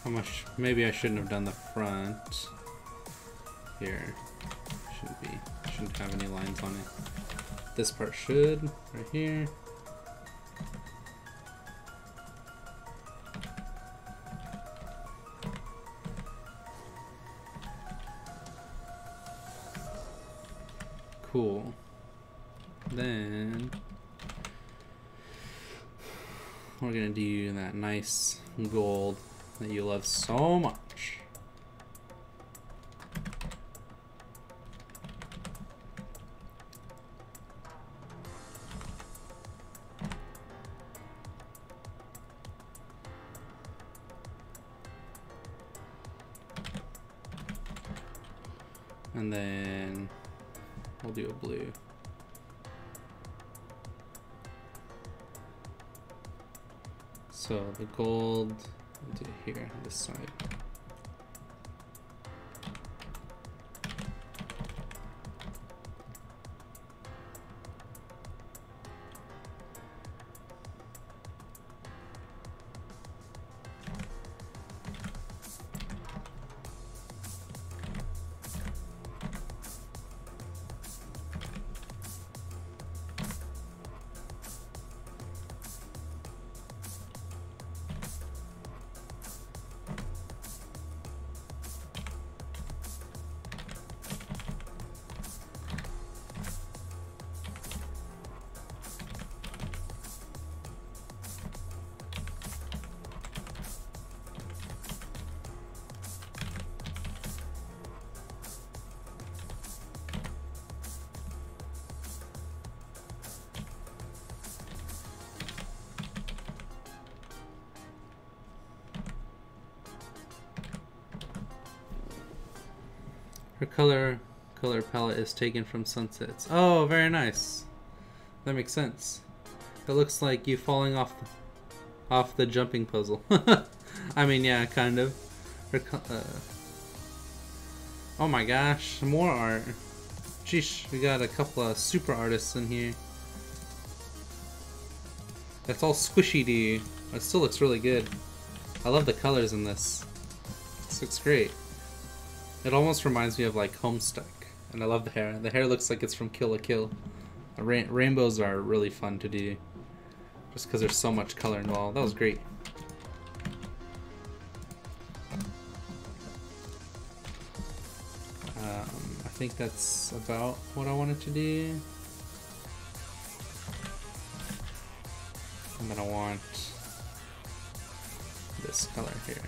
How much? Maybe I shouldn't have done the front. Here. Shouldn't have any lines on it. This part should, right here. Cool. Then we're gonna do that nice gold that you love so much. And then we'll do a blue. So the gold, we'll do it here on this side. Her color palette is taken from sunsets. Oh, very nice. That makes sense. It looks like you falling off the jumping puzzle. I mean, yeah, kind of. Oh my gosh, more art. Sheesh, we got a couple of super artists in here. That's all squishy-doo. It still looks really good. I love the colors in this. This looks great. It almost reminds me of like Homestuck. And I love the hair. The hair looks like it's from Kill la Kill. Rainbows are really fun to do, just because there's so much color involved. That was great. I think that's about what I wanted to do. And then I want this color here.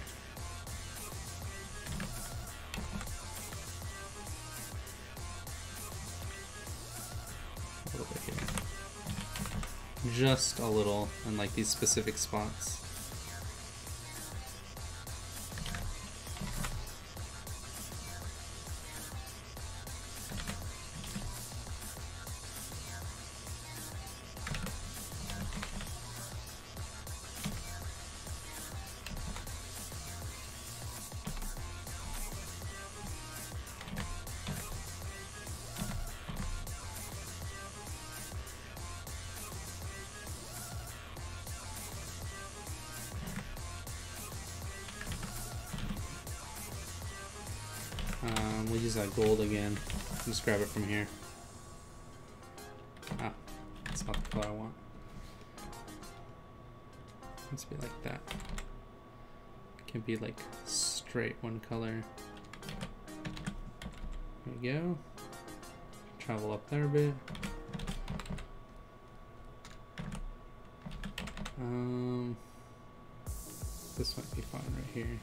A little bit here. Just a little in like these specific spots. We'll use that gold again. Just grab it from here. Ah, that's not the color I want. Let's be like that. It can be like straight one color. There we go. Travel up there a bit. This might be fine right here.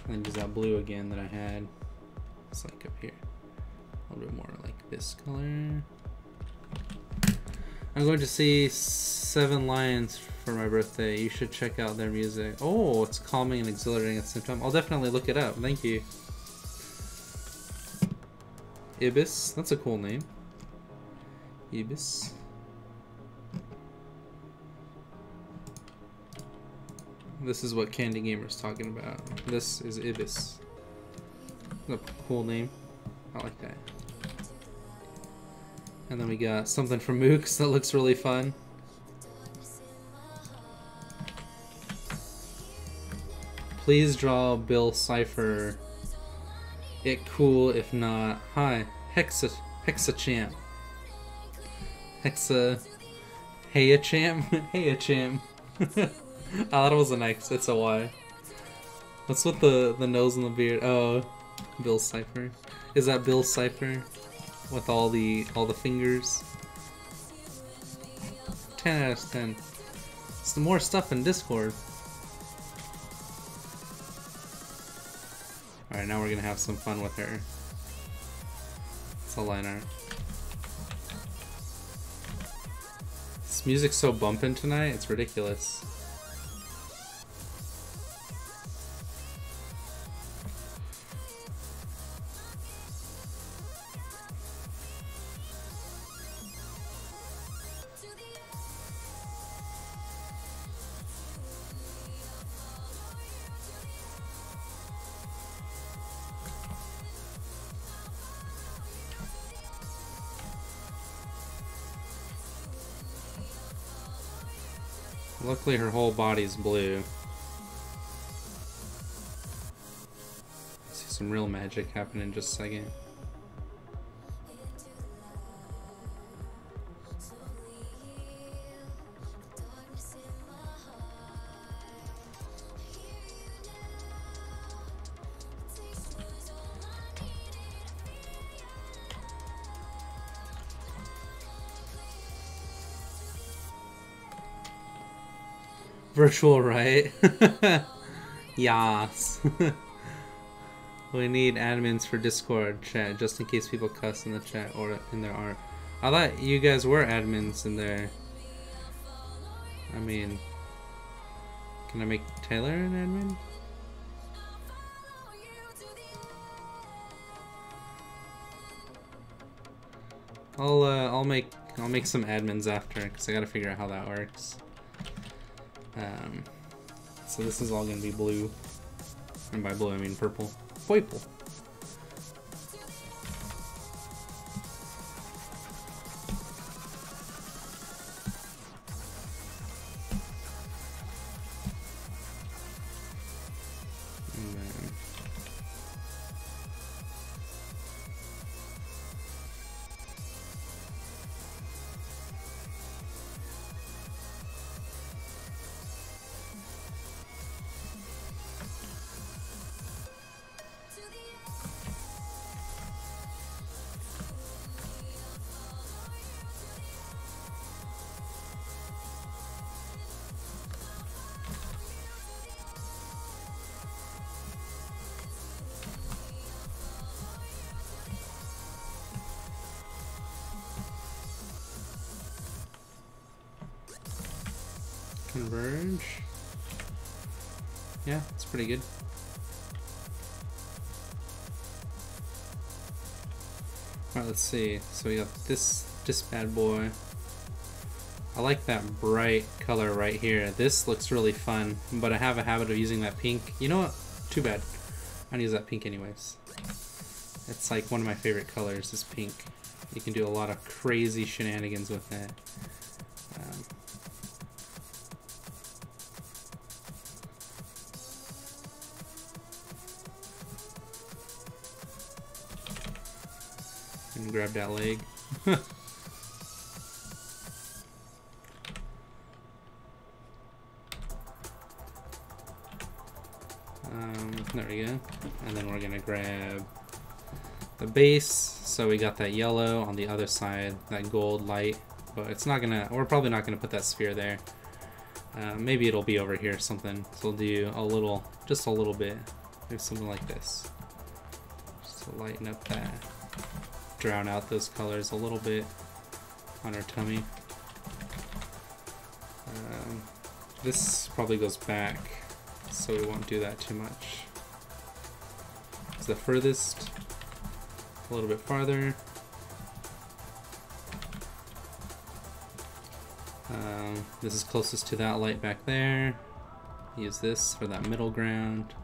And then use that blue again that I had. It's like up here. A little bit more like this color. I'm going to see 7 Lions for my birthday. You should check out their music. Oh, it's calming and exhilarating at the same time. I'll definitely look it up. Thank you. Ibis. That's a cool name. Ibis. This is what Candy Gamer's talking about. This is Ibis. That's a cool name. I like that. And then we got something from Mooks that looks really fun. Please draw Bill Cipher. It cool if not. Hi, Hexachamp. Heyachamp? Heyachamp. Oh, that wasn't X, it's a Y. What's with the nose and the beard? Oh, Bill Cipher. Is that Bill Cipher with all the fingers? 10 out of 10. Some more stuff in Discord. Alright, now we're gonna have some fun with her. It's a line art. This music's so bumpin' tonight, it's ridiculous. Luckily her whole body's blue. See some real magic happen in just a second. Virtual, right? Yas. We need admins for Discord chat just in case people cuss in the chat or in their art. I thought you guys were admins in there. I mean, can I make Taylor an admin? I'll make some admins after because I gotta figure out how that works. So this is all gonna be blue, and by blue I mean purple. Purple. And then Converge. Yeah, it's pretty good. Alright, let's see. So we got this bad boy. I like that bright color right here. This looks really fun, but I have a habit of using that pink. You know what? Too bad. I'm gonna use that pink anyways. It's like one of my favorite colors is pink. You can do a lot of crazy shenanigans with it. And grab that leg. There we go. And then we're gonna grab the base. So we got that yellow on the other side, that gold light. But it's not gonna, we're probably not gonna put that sphere there. Maybe it'll be over here or something. So we'll do a little, just a little bit. Do something like this. Just to lighten up that. Drown out those colors a little bit on our tummy. This probably goes back, so we won't do that too much. It's the furthest, a little bit farther. This is closest to that light back there. Use this for that middle ground.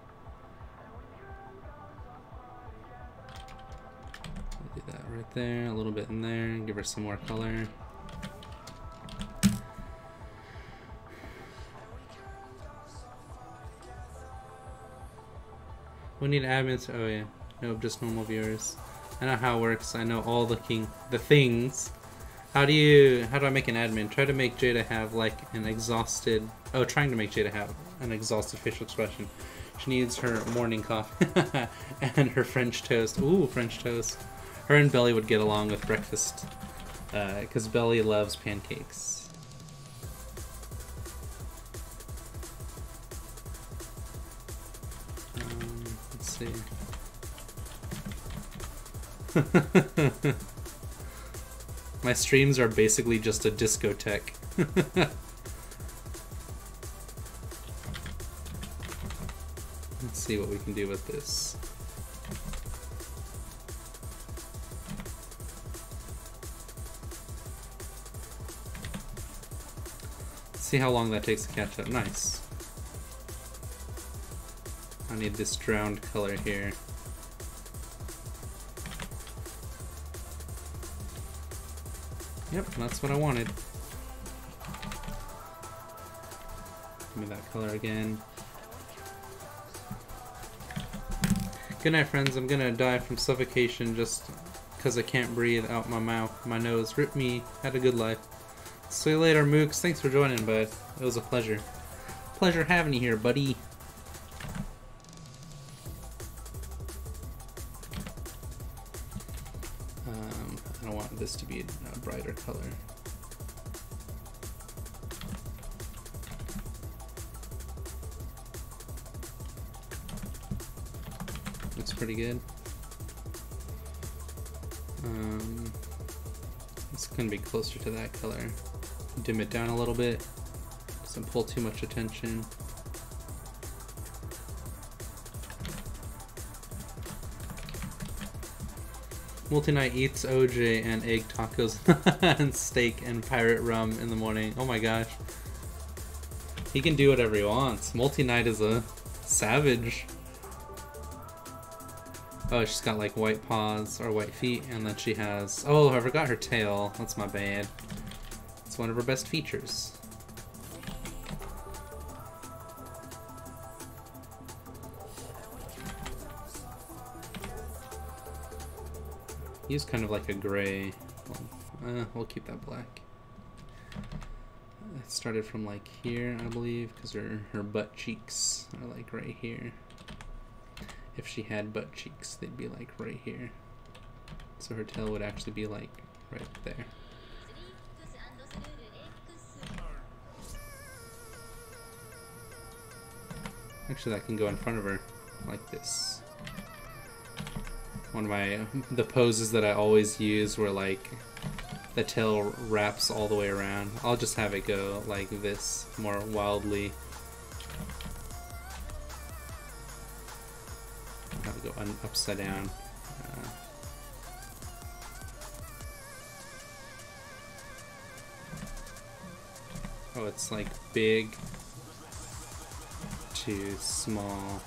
Do that right there, a little bit in there, give her some more color. We need admins. Oh yeah, nope, just normal viewers. I know how it works. I know all the things. How do I make an admin? Try to make Jada have like an exhausted. Oh, trying to make Jada have an exhausted facial expression. She needs her morning coffee and her French toast. Ooh, French toast. Her and Belly would get along with breakfast because Belly loves pancakes. Let's see. My streams are basically just a discotheque. Let's see what we can do with this. Let's see how long that takes to catch up. Nice. I need this drowned color here. Yep, that's what I wanted. Give me that color again. Good night, friends. I'm gonna die from suffocation just because I can't breathe out my mouth. My nose. Rip me. Had a good life. See you later, Mooks. Thanks for joining, bud. It was a pleasure. Pleasure having you here, buddy. I don't want this to be a brighter color. Looks pretty good. It's gonna be closer to that color. Dim it down a little bit. Doesn't pull too much attention. Multi-night eats OJ and egg tacos and steak and pirate rum in the morning. Oh my gosh. He can do whatever he wants. Multi-night is a savage. Oh, she's got like white paws or white feet, and then she has... Oh, I forgot her tail. That's my bad. It's one of her best features. He's kind of like a gray. Well, we'll keep that black. It started from like here, I believe, because her butt cheeks are like right here. If she had butt cheeks, they'd be like right here. So her tail would actually be like right there. Actually, that can go in front of her like this. One of the poses that I always use were like the tail wraps all the way around. I'll just have it go like this, more wildly. I'll have it go upside down. Oh, it's like big to small.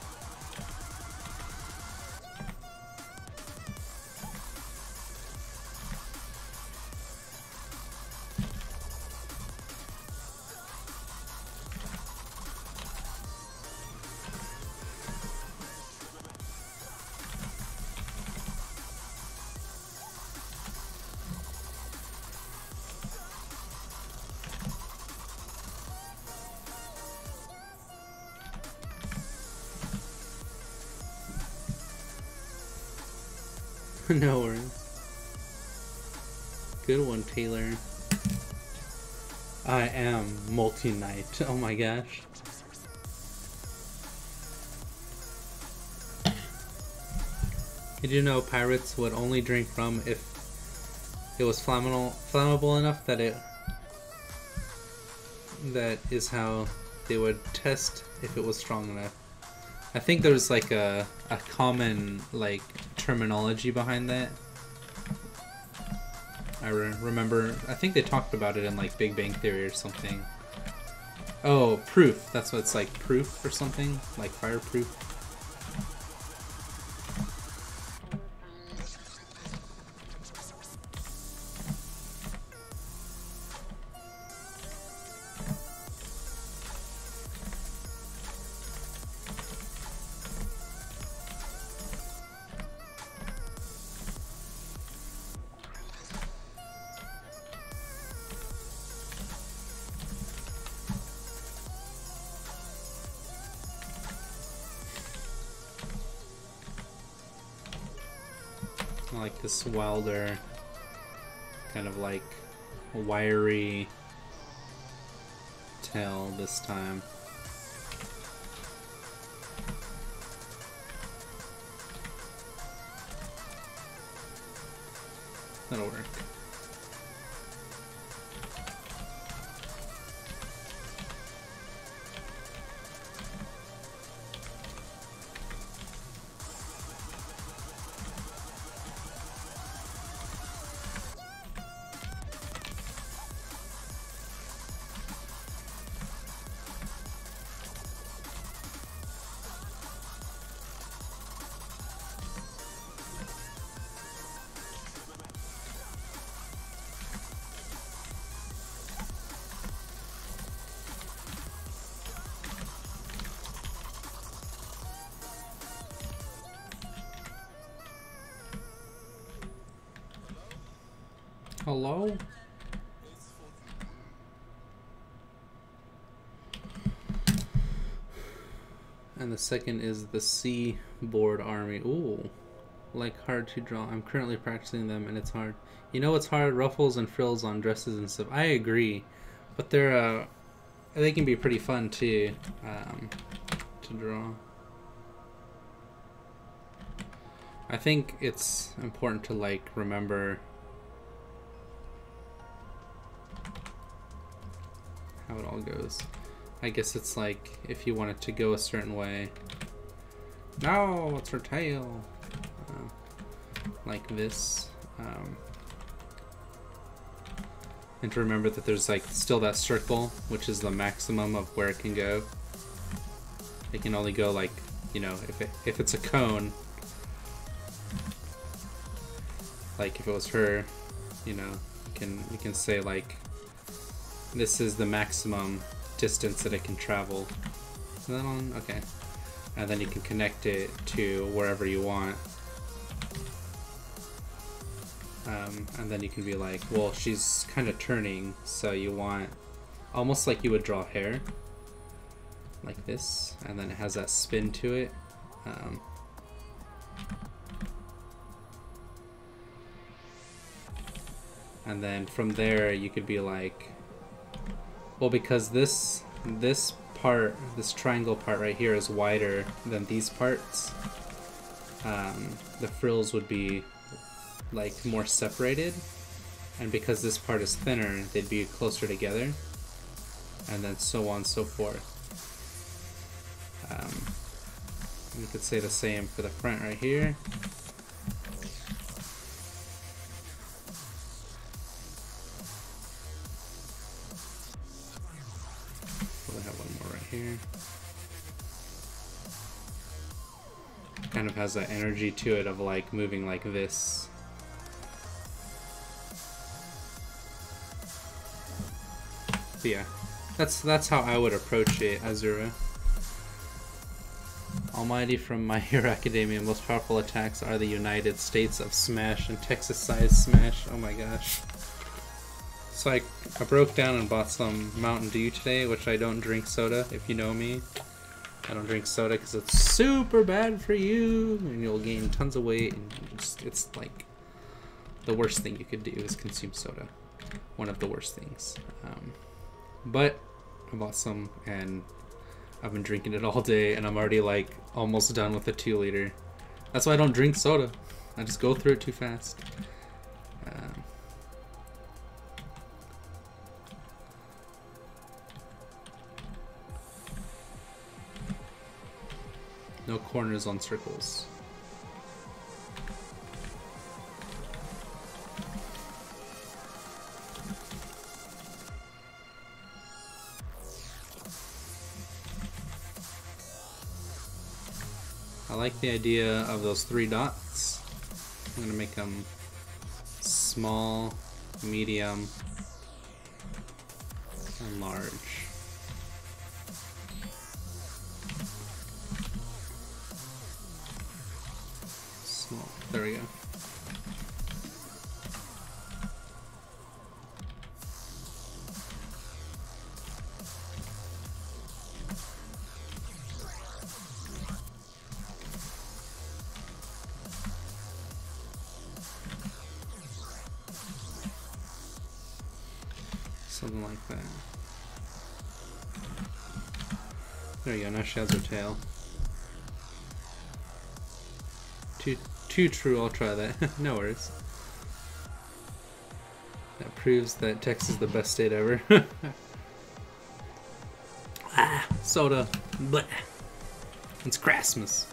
No worries. Good one, Taylor. I am multi-knight. Oh my gosh. Did you know pirates would only drink rum if it was flammable enough that that is how they would test if it was strong enough? I think there's like a common like terminology behind that. I remember, I think they talked about it in like Big Bang Theory or something. Oh, proof. That's what it's like, proof or something, like fireproof. Like this wilder, kind of like wiry tail this time. That'll work. Hello? And the second is the Seaboard Army. Ooh, like hard to draw. I'm currently practicing them and it's hard. You know what's hard? Ruffles and frills on dresses and stuff. I agree, but they can be pretty fun too, to draw. I think it's important to like remember how it all goes. I guess it's like if you want it to go a certain way. No, it's her tail. Like this. And to remember that there's like still that circle, which is the maximum of where it can go. It can only go like, you know, if it's a cone. Like if it was her, you know, you can say like this is the maximum distance that it can travel. Is that on? Okay. And then you can connect it to wherever you want. And then you can be like, well, she's kind of turning, so you want almost like you would draw hair, like this, and then it has that spin to it. And then from there, you could be like, well, because this part, this triangle part right here is wider than these parts, the frills would be like more separated, And because this part is thinner, they'd be closer together. And then so on and so forth. You could say the same for the front right here. We'll have one more right here. Kind of has that energy to it of like moving like this. So yeah, that's how I would approach it, Azura. Almighty from My Hero Academia, most powerful attacks are the United States of Smash and Texas-sized Smash. Oh my gosh. So I broke down and bought some Mountain Dew today, which I don't drink soda, if you know me. I don't drink soda because it's super bad for you, and you'll gain tons of weight, and it's like the worst thing you could do is consume soda. One of the worst things. But I bought some, and I've been drinking it all day, and I'm already like almost done with the 2 liter. That's why I don't drink soda. I just go through it too fast. No corners on circles. I like the idea of those 3 dots. I'm gonna make them small, medium, and large. Small. There we go. Something like that. There you go, now she has her tail. Too true, I'll try that. No worries. That proves that Texas is the best state ever. Ah, soda. Blech. It's Christmas.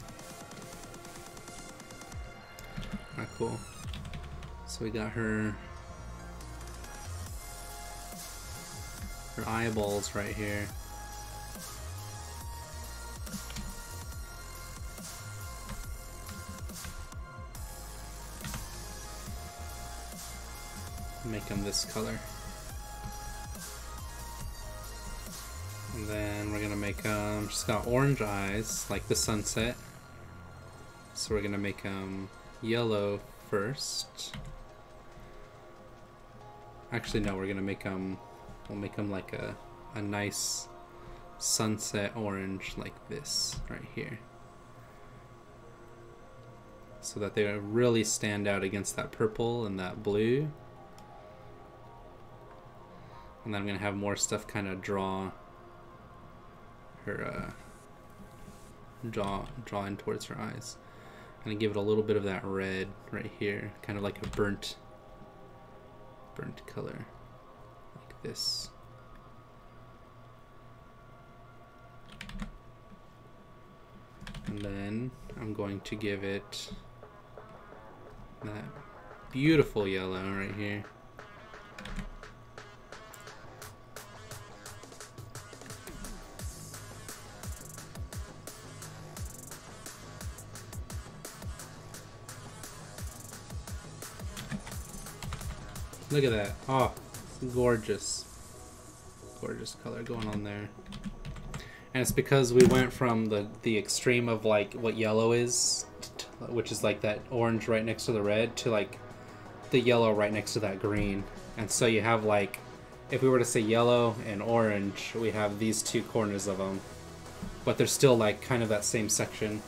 Alright, cool. So we got her eyeballs right here. Make them this color. And then we're gonna make she's got orange eyes like the sunset. So we're gonna make them yellow first. Actually no, we're gonna make them, we'll make them like a nice sunset orange like this right here. So that they really stand out against that purple and that blue. And then I'm going to have more stuff kind of draw her, draw in towards her eyes. I'm going to give it a little bit of that red right here, kind of like a burnt color, like this. And then I'm going to give it that beautiful yellow right here. Look at that. Oh, gorgeous. Gorgeous color going on there. And it's because we went from the extreme of like what yellow is, which is like that orange right next to the red, to like the yellow right next to that green. And so you have like, if we were to say yellow and orange, we have these 2 corners of them. But they're still like kind of that same section.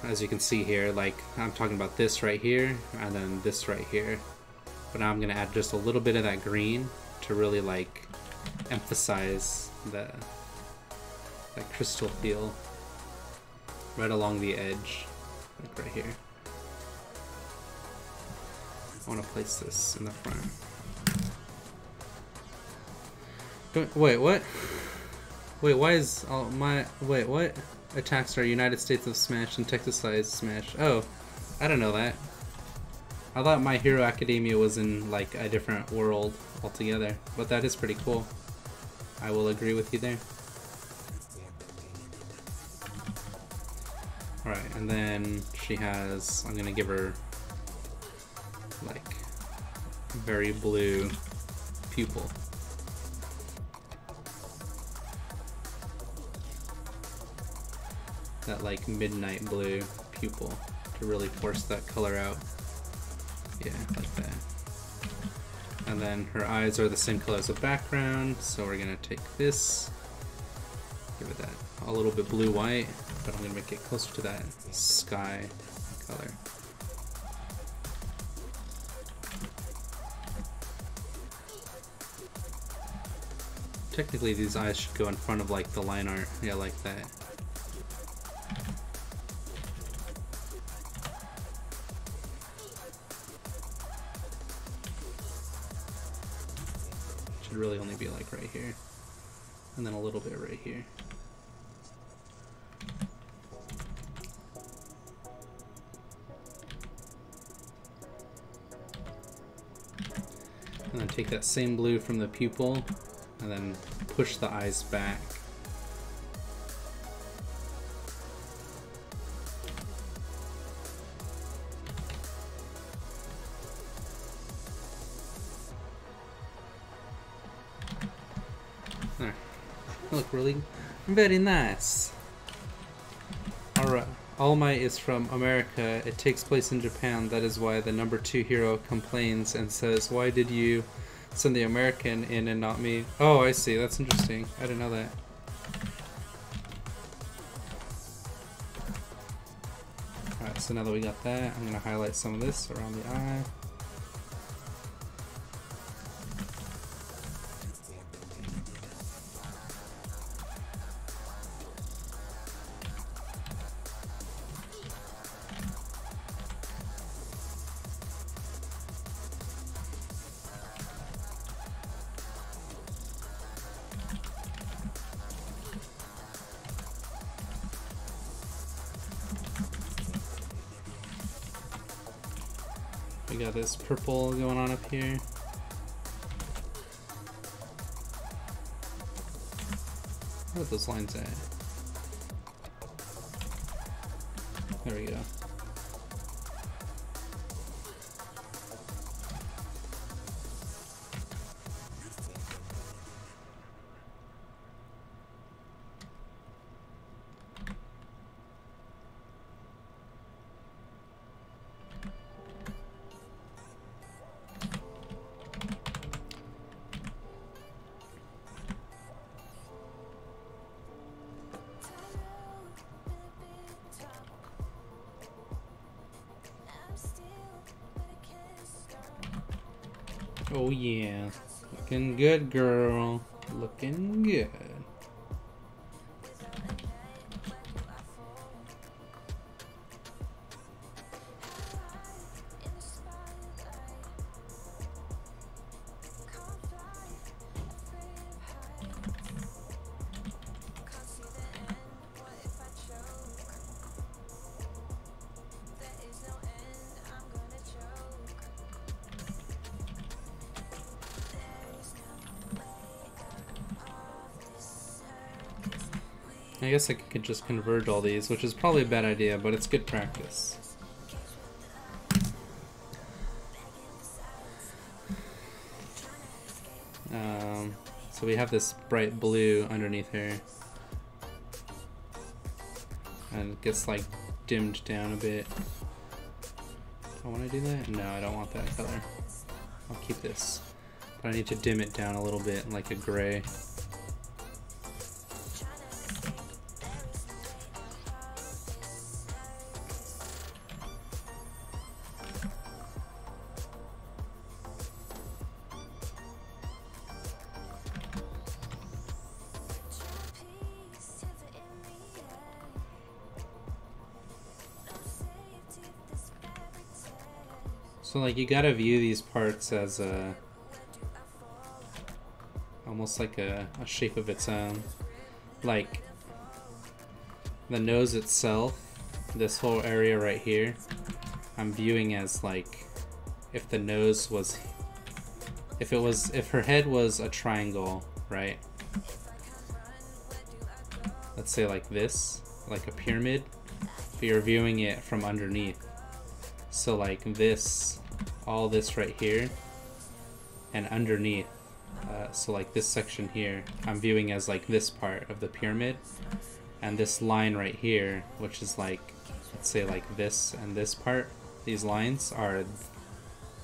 As you can see here, like I'm talking about this right here and then this right here. But now I'm going to add just a little bit of that green to really like emphasize that crystal feel right along the edge, like right here. I want to place this in the front. Wait, what? Wait, why is all my... Wait, what? Attacks are United States of Smash and Texas-sized Smash. Oh, I don't know that. I thought My Hero Academia was in, like, a different world altogether. But that is pretty cool. I will agree with you there. Alright, and then she has... I'm gonna give her, like, very blue pupil. That like midnight blue pupil to really force that color out. Yeah, like that. And then her eyes are the same color as the background, so we're gonna take this, give it that a little bit blue-white, but I'm gonna make it closer to that sky color. Technically these eyes should go in front of like the line art, yeah, like that. Should really only be like right here, and then a little bit right here. And then take that same blue from the pupil and then push the eyes back. There. Look, really very nice. Alright. All Might is from America. It takes place in Japan. That is why the number 2 hero complains and says, "Why did you send the American in and not me?" Oh, I see. That's interesting. I didn't know that. Alright, so now that we got that, I'm going to highlight some of this around the eye. We got this purple going on up here. Where are those lines at? There we go. Oh yeah, looking good, girl. Looking good. I guess I could just converge all these, which is probably a bad idea, but it's good practice. So we have this bright blue underneath her. And it gets like dimmed down a bit. Do I want to do that? No, I don't want that color. I'll keep this. But I need to dim it down a little bit, like a gray. So like you gotta view these parts as a almost like a shape of its own. Like the nose itself, this whole area right here, I'm viewing as like if the nose was, if her head was a triangle, right? Let's say like this, like a pyramid, but you're viewing it from underneath. So like this, all this right here, and underneath, so like this section here, I'm viewing as like this part of the pyramid, and this line right here, which is like, let's say like this and this part, these lines are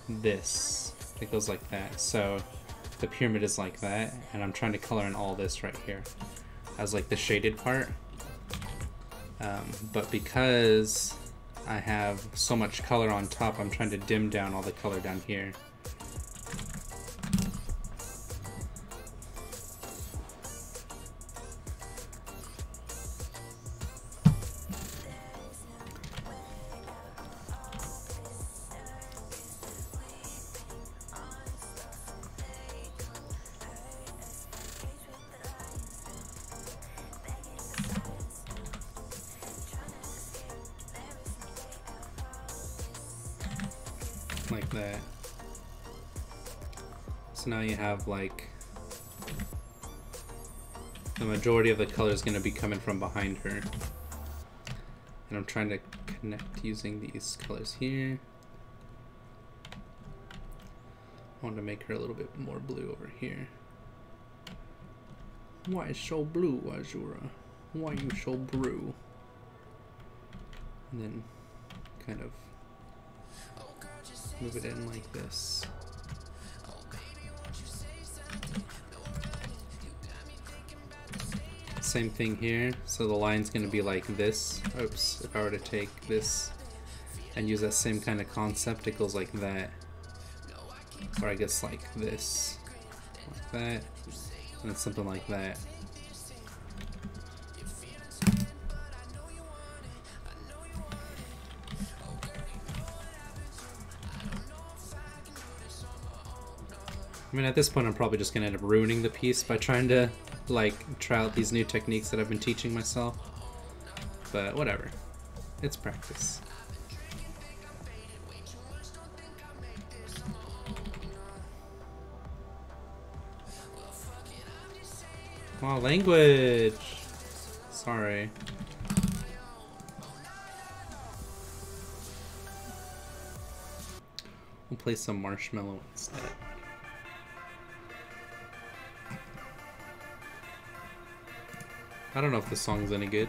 this. It goes like that. So the pyramid is like that, and I'm trying to color in all this right here as like the shaded part. But because I have so much color on top, I'm trying to dim down all the color down here. Like that. So now you have like the majority of the color is going to be coming from behind her, and I'm trying to connect using these colors here. I want to make her a little bit more blue over here. Why so blue, Azura? Why you so blue? And then kind of move it in like this. Same thing here, so the line's gonna be like this. Oops, if I were to take this and use that same kind of concept, it goes like that. Or I guess like this. Like that. And then something like that. I mean, at this point I'm probably just gonna end up ruining the piece by trying to like try out these new techniques that I've been teaching myself, but whatever, it's practice. Wow, language! Sorry. We'll play some Marshmallow instead. I don't know if this song's any good.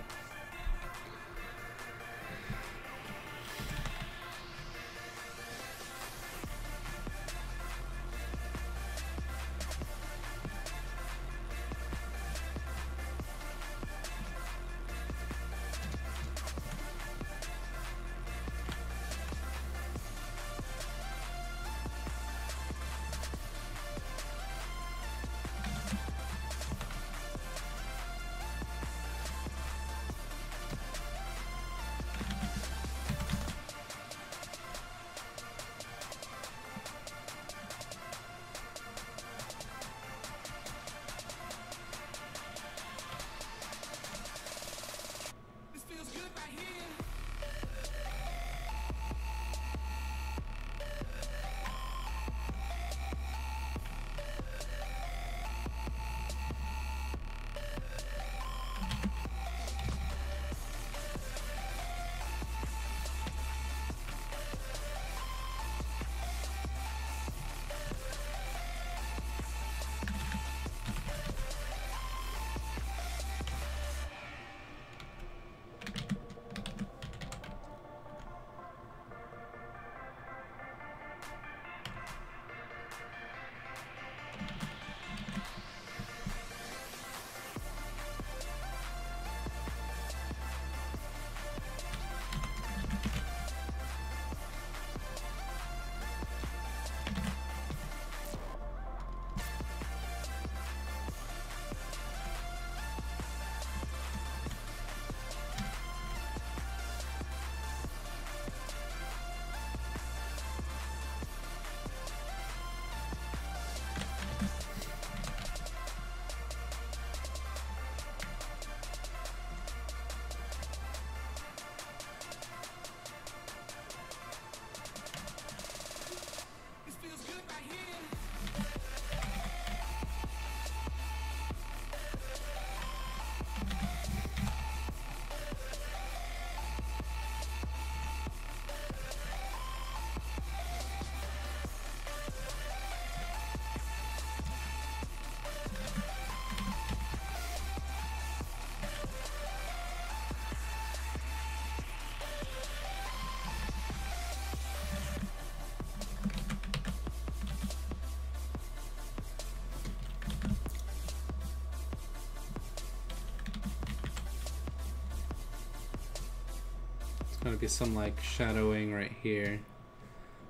gonna be some like shadowing right here,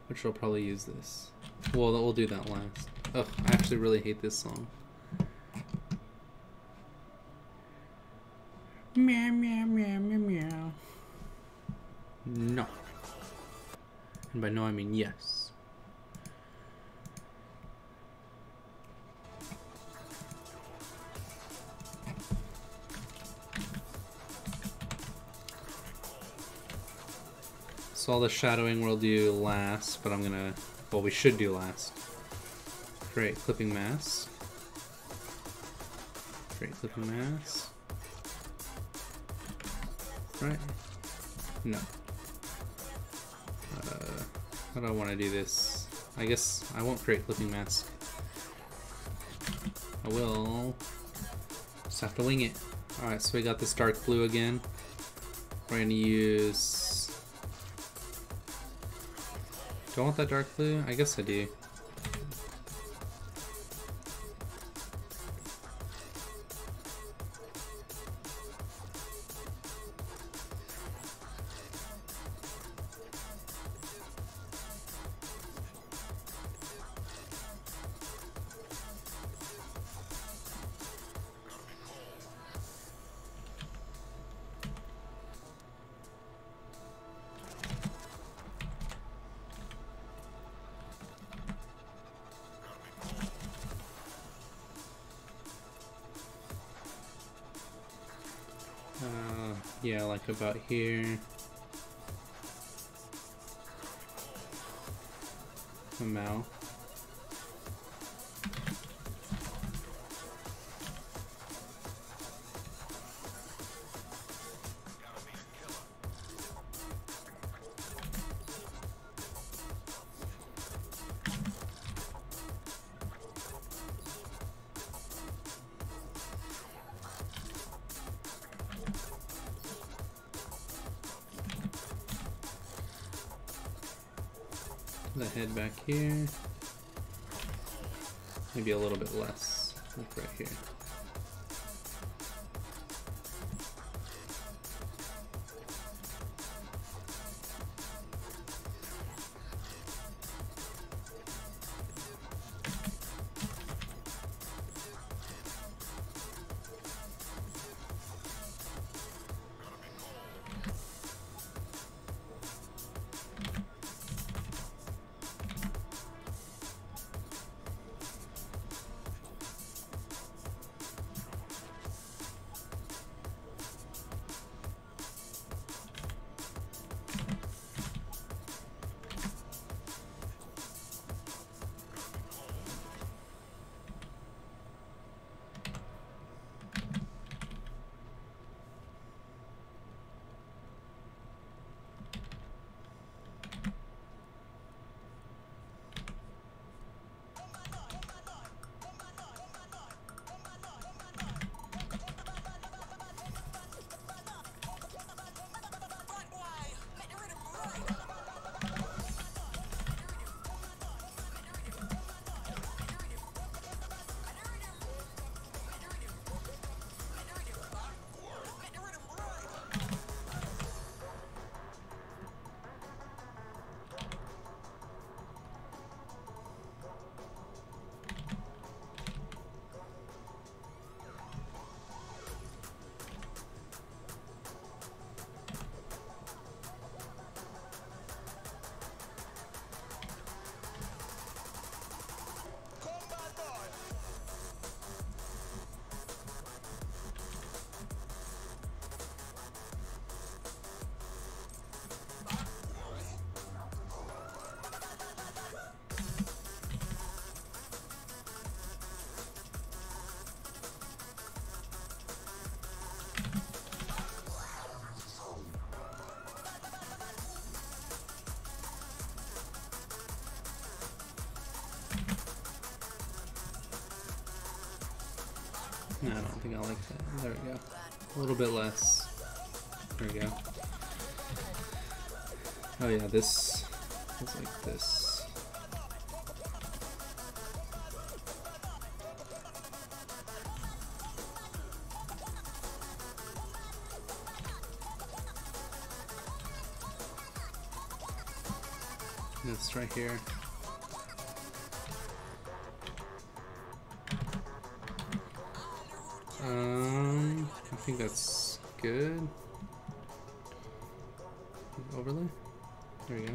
which will probably use this. Well, we'll do that last. Oh, I actually really hate this song. Meow meow meow meow meow. No. And by no I mean yes. So all the shadowing we'll do last, but I'm gonna, well, we should do last. Create clipping mask. Create clipping mask. Right? No. How do I want to do this? I guess I won't create clipping mask. I will. Just have to wing it. Alright, so we got this dark blue again. We're gonna use... Do I want that dark blue? I guess I do. Yeah, like about here. The mouth. The head back here. Maybe a little bit less, like right here. No, I don't think I like that. There we go. A little bit less. There we go. Oh yeah, this is like this. This right here. I think that's good. Overlay. There we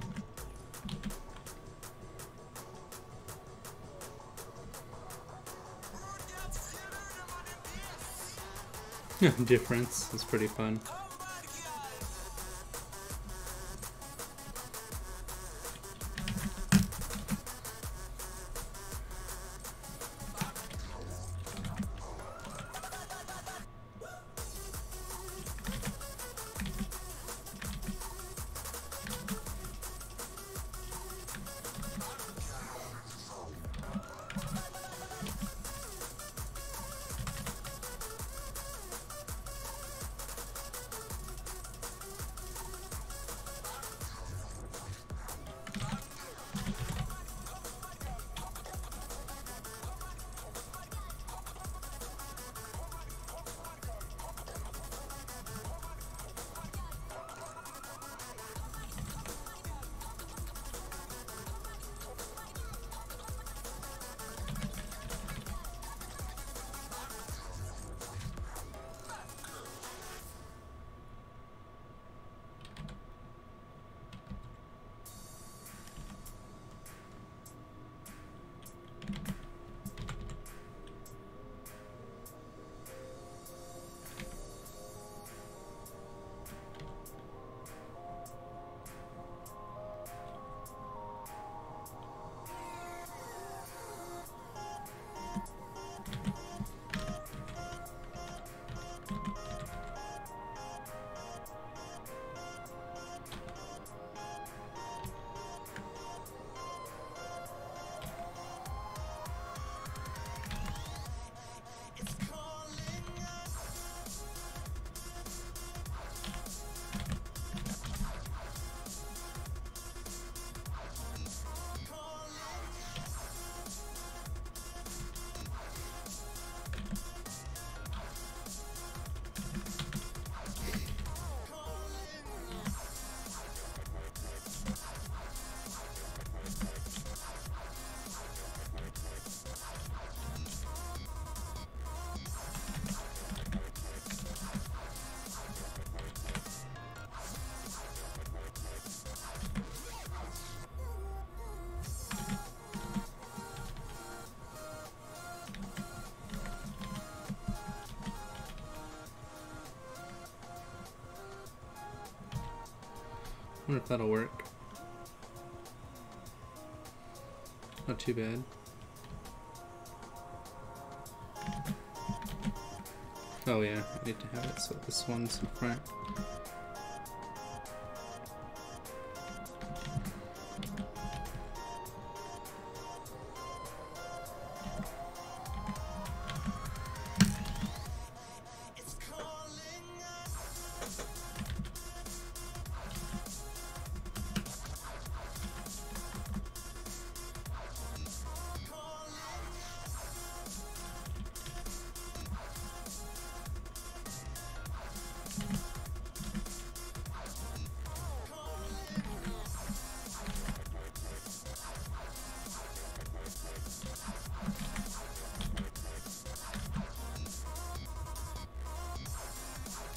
go. Difference is pretty fun. I wonder if that'll work. Not too bad. Oh yeah, I need to have it so this one's in front.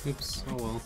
Oops, oh well.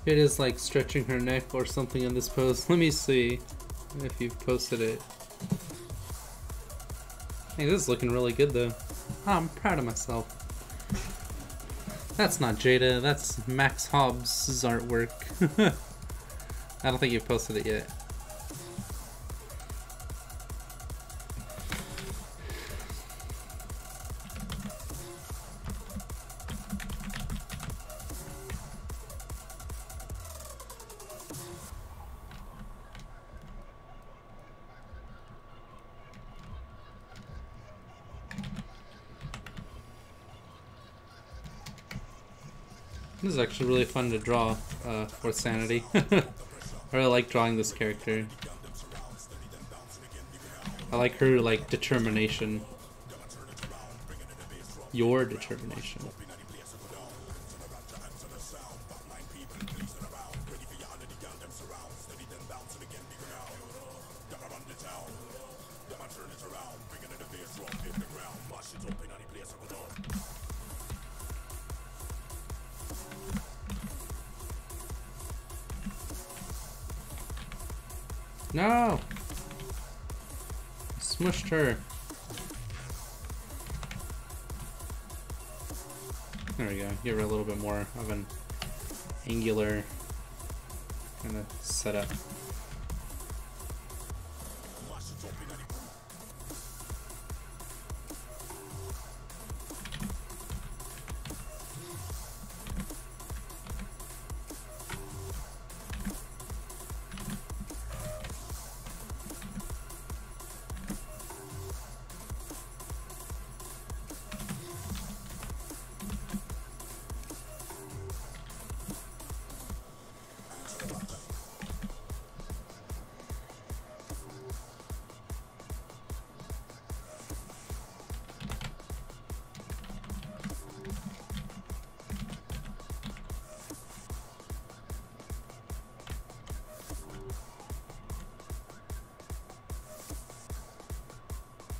It is like stretching her neck or something in this pose. Let me see if you've posted it. Hey, this is looking really good though. Oh, I'm proud of myself. That's not Jada, that's Max Hobbs' artwork. I don't think you've posted it yet. This is actually really fun to draw for Sanity. I really like drawing this character. I like her like determination. Your determination. No! Smushed her. There we go. Give her a little bit more of an angular kind of setup.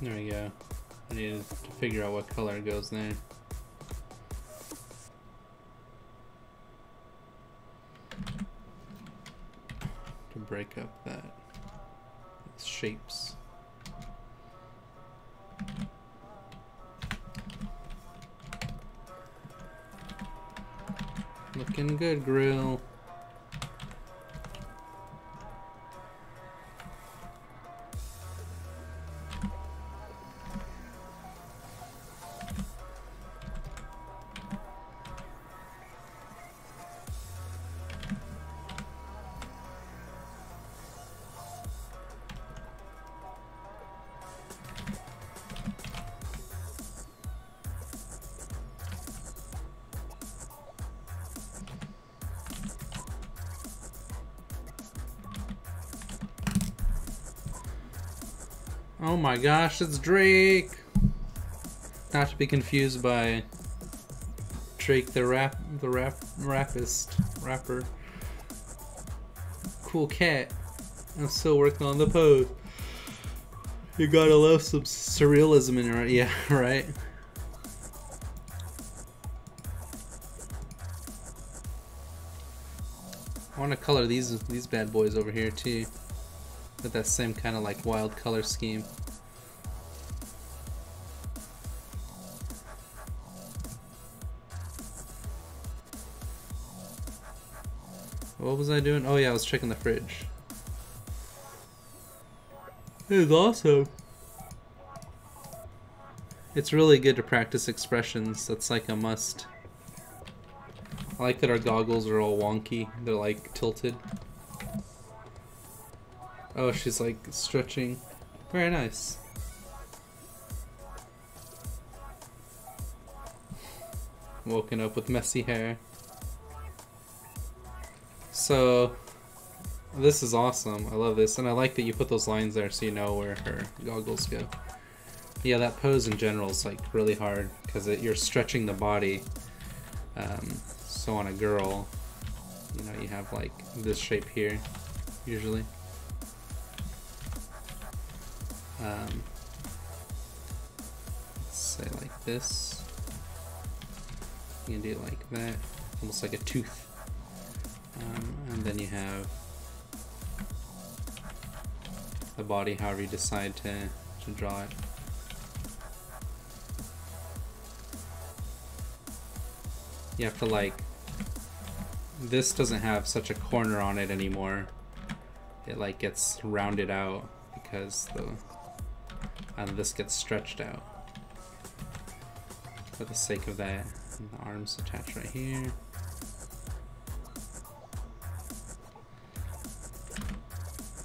There we go. I need to figure out what color goes there. To break up that shapes. Looking good, Grill. Oh my gosh, it's Drake! Not to be confused by Drake the rapper. Cool cat. I'm still working on the pose. You gotta love some surrealism in it, yeah, right? I want to color these bad boys over here too. With that same kind of like wild color scheme. What was I doing? Oh yeah, I was checking the fridge. It is awesome. It's really good to practice expressions. That's like a must. I like that our goggles are all wonky. They're like tilted. Oh, she's like stretching. Very nice. Woken up with messy hair. So, this is awesome. I love this. And I like that you put those lines there so you know where her goggles go. Yeah, that pose in general is like really hard because you're stretching the body. So on a girl, you know, you have like this shape here, usually. Let's say like this. You can do it like that, almost like a tooth. And then you have the body, however you decide to draw it. You have to like, this doesn't have such a corner on it anymore. It like gets rounded out because this gets stretched out. For the sake of that, and the arms attached right here.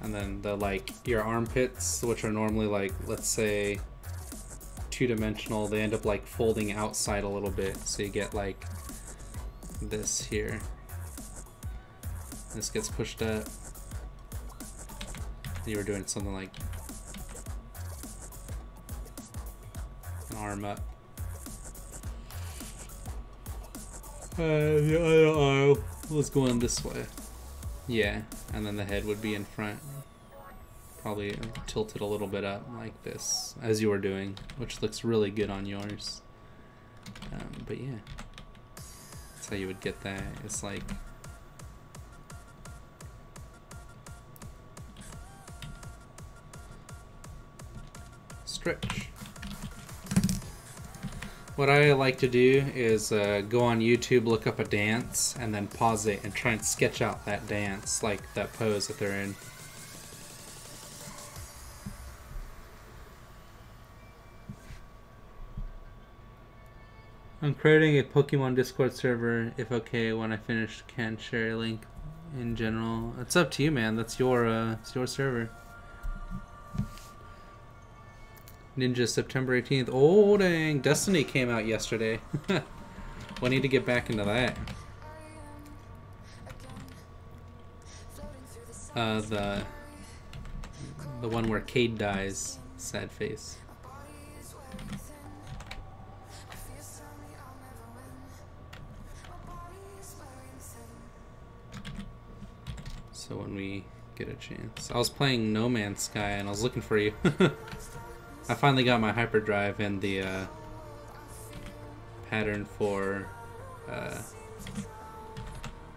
And then the like your armpits, which are normally like, let's say, two-dimensional, they end up like folding outside a little bit, so you get like this here. This gets pushed up. You were doing something like an arm up. The other arm was going this way. Yeah, and then the head would be in front. Probably tilted a little bit up like this, as you were doing, which looks really good on yours. But yeah, that's how you would get that. It's like stretch. What I like to do is go on YouTube, look up a dance, and then pause it and try and sketch out that dance, like that pose that they're in. I'm creating a Pokemon Discord server, if okay, when I finish. Can't share a link in general. It's up to you, man. That's it's your server. Ninja September 18th. Oh, dang. Destiny came out yesterday. Well, I need to get back into that. The one where Cade dies. Sad face. So when we get a chance. I was playing No Man's Sky and I was looking for you. I finally got my hyperdrive and the pattern for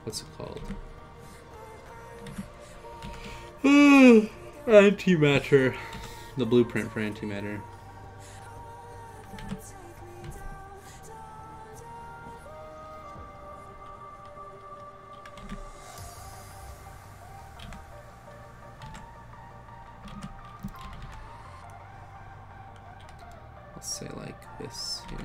what's it called? Antimatter. The blueprint for antimatter. Let's say like this here.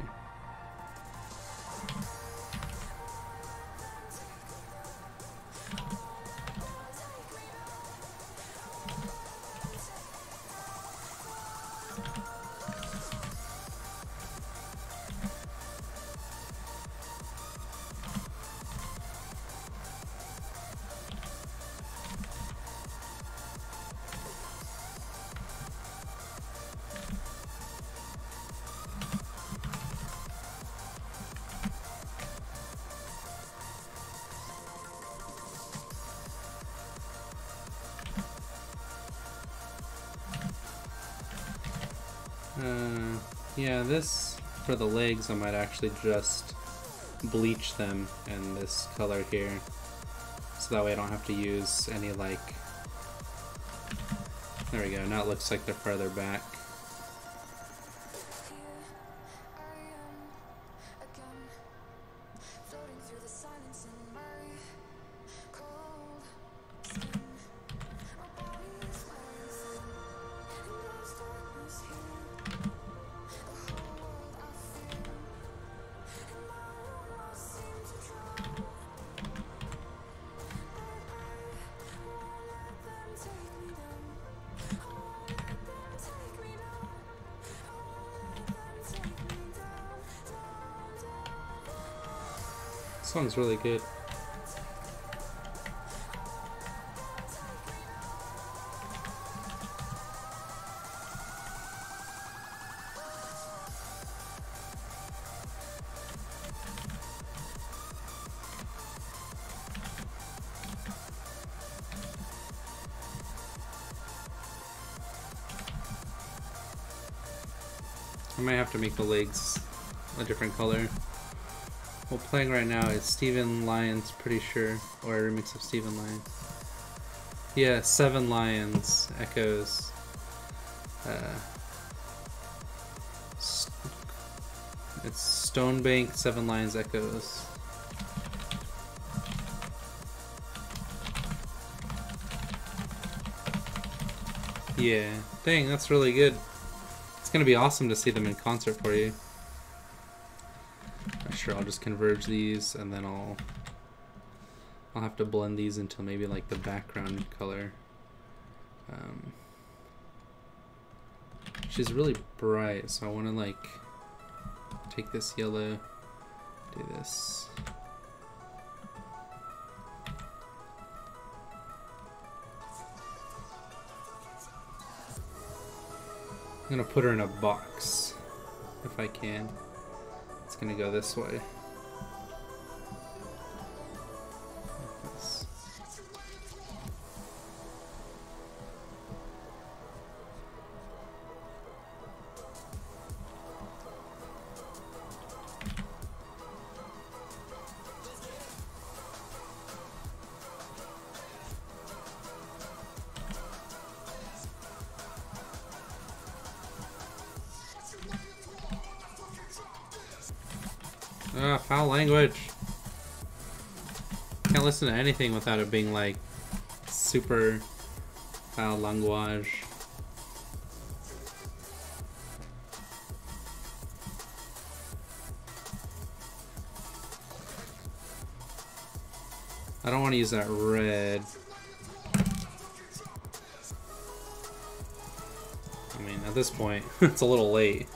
Yeah, this, for the legs, I might actually just bleach them in this color here. So that way I don't have to use any, like... There we go, now it looks like they're further back. This song's really good. I might have to make the legs a different color. Well, playing right now is Steven Lyons, pretty sure, or a remix of Steven Lyons. Yeah, 7 Lions Echoes. It's Stonebank 7 Lions Echoes. Yeah, dang, that's really good. It's gonna be awesome to see them in concert for you. Sure, I'll just converge these, and then I'll have to blend these into maybe like the background color. She's really bright, so I want to like take this yellow, do this. I'm gonna put her in a box if I can. It's gonna go this way. Like this. Foul language. Can't listen to anything without it being like super foul language. I don't want to use that red. I mean, at this point, it's a little late.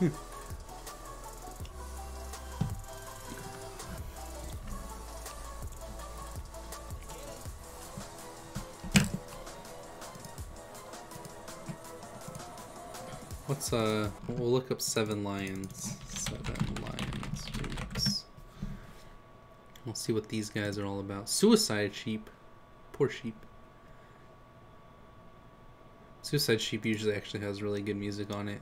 We'll look up 7 Lions. 7 Lions remix. We'll see what these guys are all about. Suicide Sheep. Poor sheep. Suicide Sheep usually actually has really good music on it.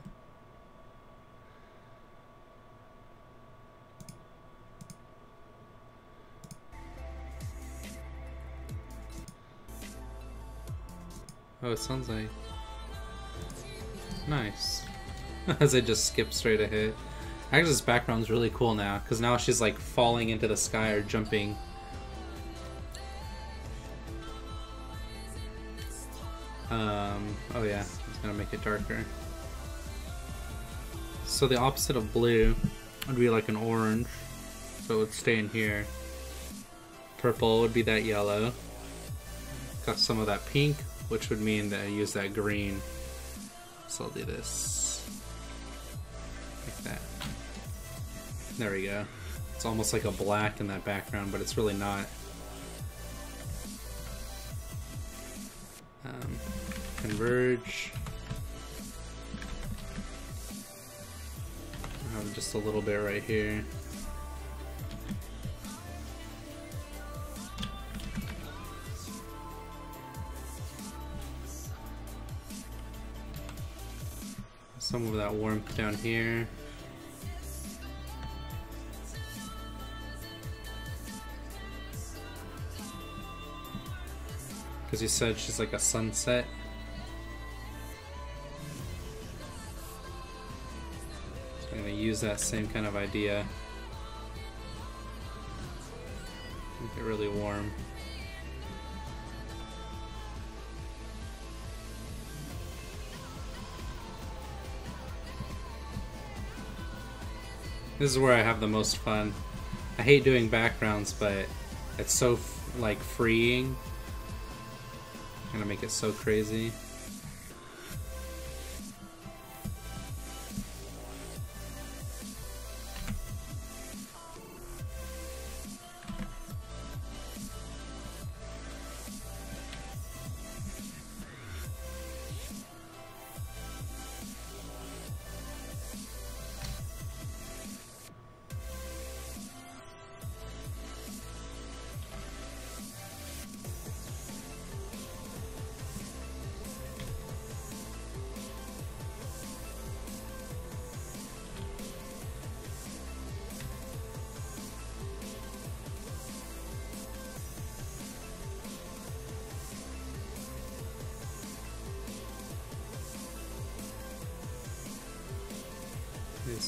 Oh, it sounds like... Nice. As I just skip straight ahead. Actually, this background's really cool now, because now she's like falling into the sky or jumping. Oh yeah, it's gonna make it darker. So the opposite of blue would be like an orange, so it would stay in here. Purple would be that yellow. Got some of that pink, which would mean that I use that green. So I'll do this. Like that. There we go. It's almost like a black in that background, but it's really not. Converge. Just a little bit right here. Some of that warmth down here. Because you said she's like a sunset. So I'm going to use that same kind of idea. Make it really warm. This is where I have the most fun. I hate doing backgrounds, but it's so like freeing. I'm gonna make it so crazy.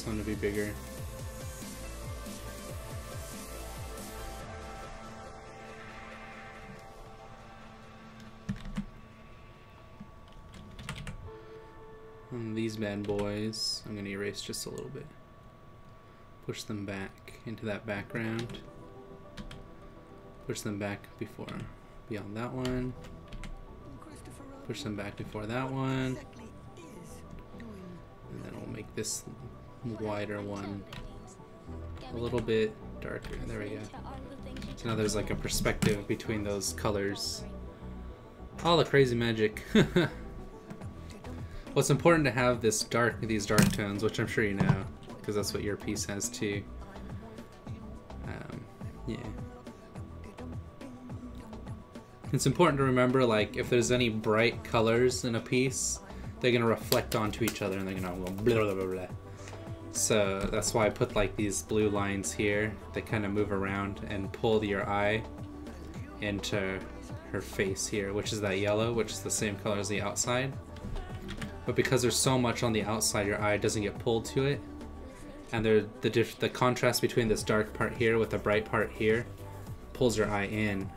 this one to be bigger. And these bad boys, I'm going to erase just a little bit. Push them back into that background. Push them back beyond that one. Push them back before that one. And then we'll make this wider one a little bit darker. There we go. So now there's like a perspective between those colors. All the crazy magic. Well, it's important to have these dark tones, which I'm sure you know, because that's what your piece has too. Yeah. It's important to remember, like, if there's any bright colors in a piece, they're gonna reflect onto each other and they're gonna go blah blah blah blah. So that's why I put like these blue lines here. They kind of move around and pull your eye into her face here, which is that yellow, which is the same color as the outside. But because there's so much on the outside, your eye doesn't get pulled to it. And the contrast between this dark part here with the bright part here pulls your eye in.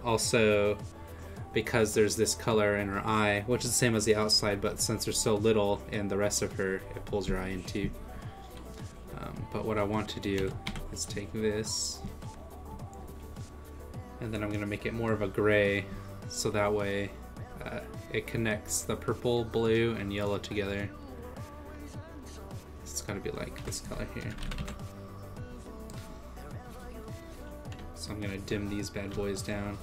Also, because there's this color in her eye, which is the same as the outside, but since there's so little in the rest of her, it pulls your eye in too. But what I want to do is take this, and then I'm going to make it more of a gray, so that way it connects the purple, blue, and yellow together. It's going to be like this color here. So I'm going to dim these bad boys down.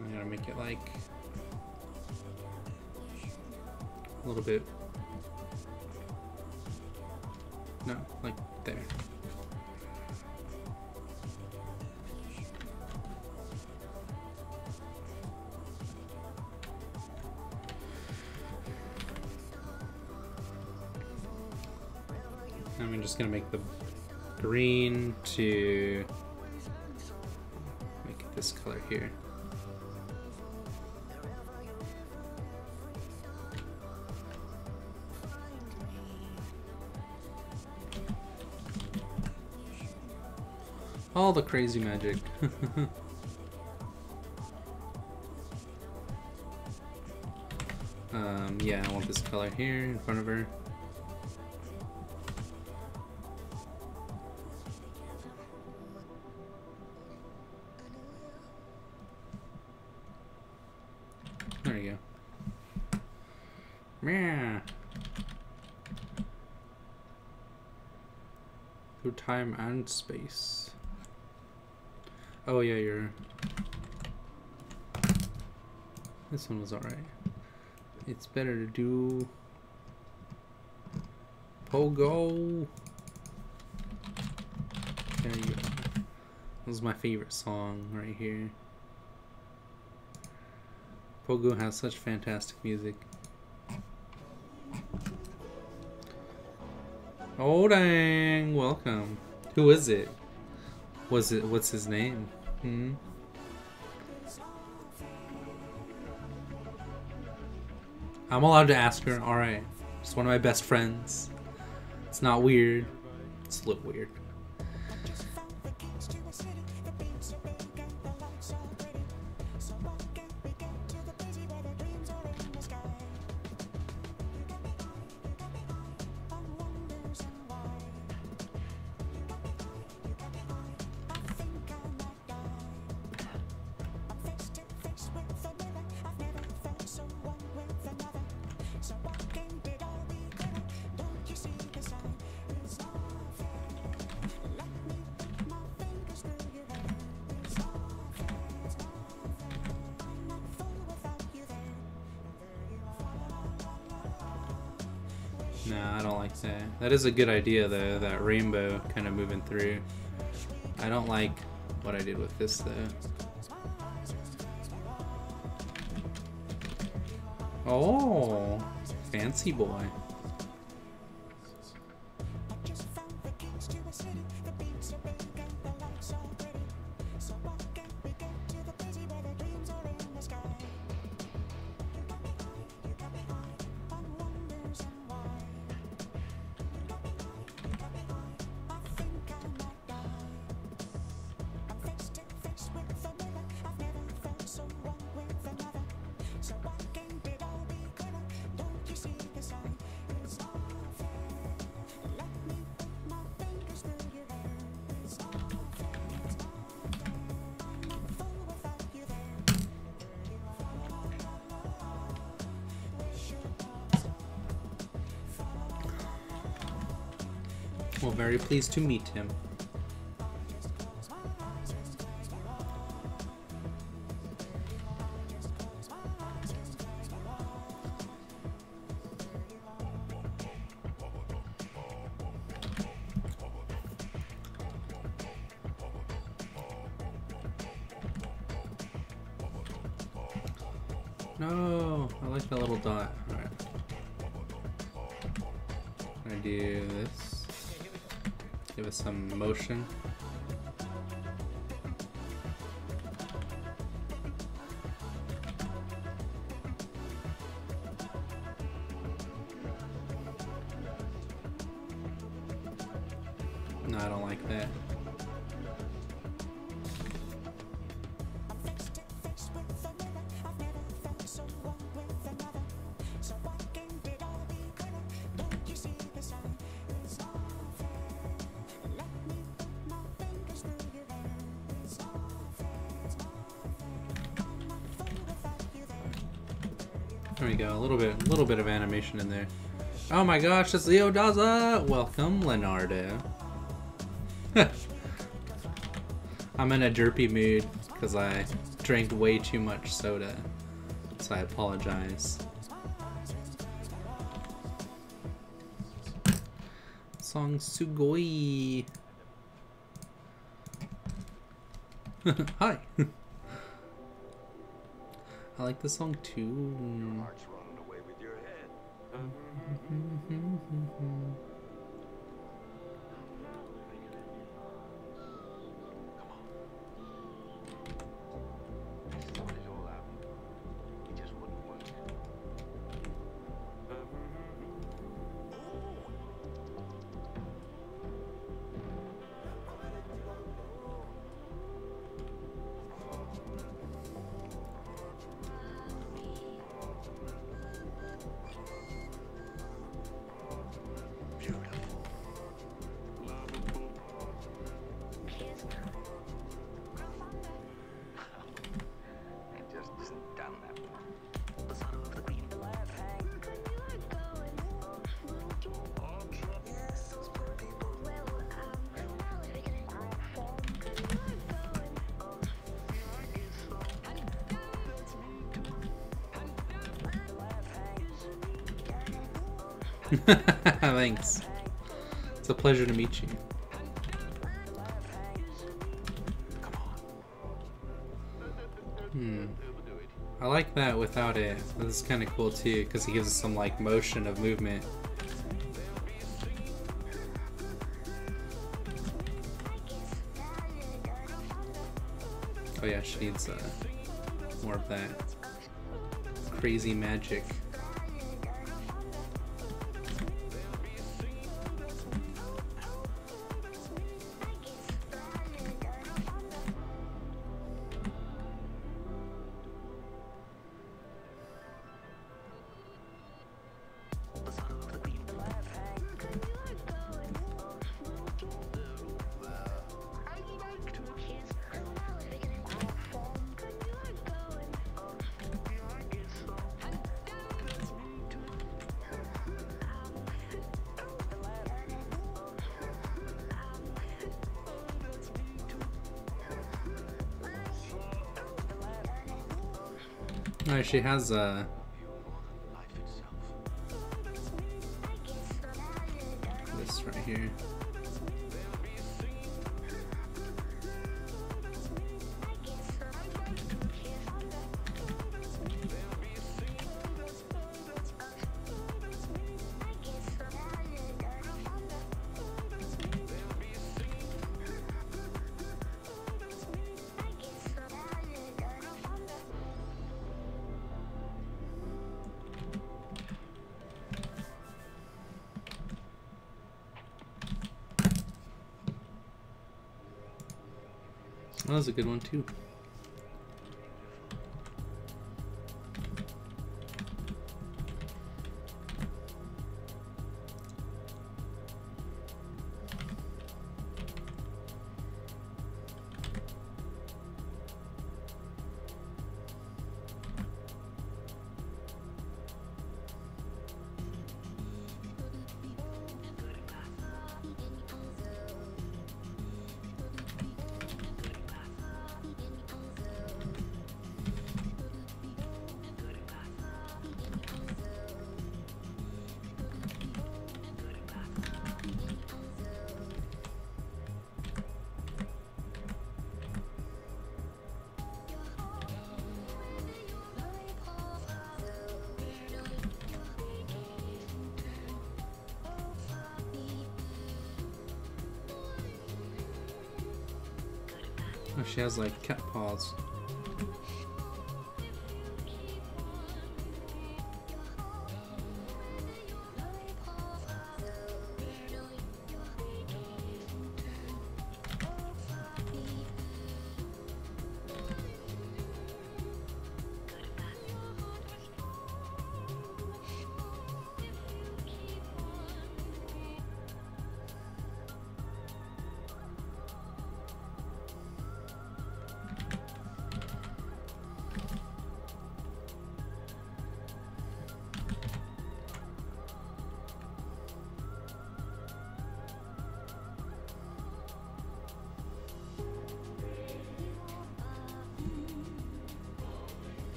I'm gonna make it like a little bit, no, like there. I'm just gonna make the green to make it this color here. All the crazy magic. Yeah, I want this color here in front of her. There you go. Yeah. Through time and space. Oh yeah, this one was alright. It's better to do Pogo. There you go. This is my favorite song right here. Pogo has such fantastic music. Oh dang, welcome. Who is it? What's his name? I'm allowed to ask her. Alright. She's one of my best friends. It's not weird. It's a little weird. No, I don't like that. That is a good idea though, that rainbow kind of moving through. I don't like what I did with this though. Oh, fancy boy. Well, very pleased to meet him. No, I like that little dot. Alright. I do this. Give it some motion. No, I don't like that. There we go, a little bit of animation in there. Oh my gosh, it's Leo Daza! Welcome, Leonardo. I'm in a derpy mood because I drank way too much soda, so I apologize. Song Sugoi. Hi. I like the song too. Your heart's running away with your head. Come on. I thought it all out. It just wouldn't work. Thanks. It's a pleasure to meet you. I like that without it. This is kind of cool too, because he gives us some like motion of movement. Oh yeah, she needs more of that crazy magic. No, she has That was a good one too. Oh, she has like cat paws.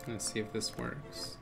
Let's see if this works.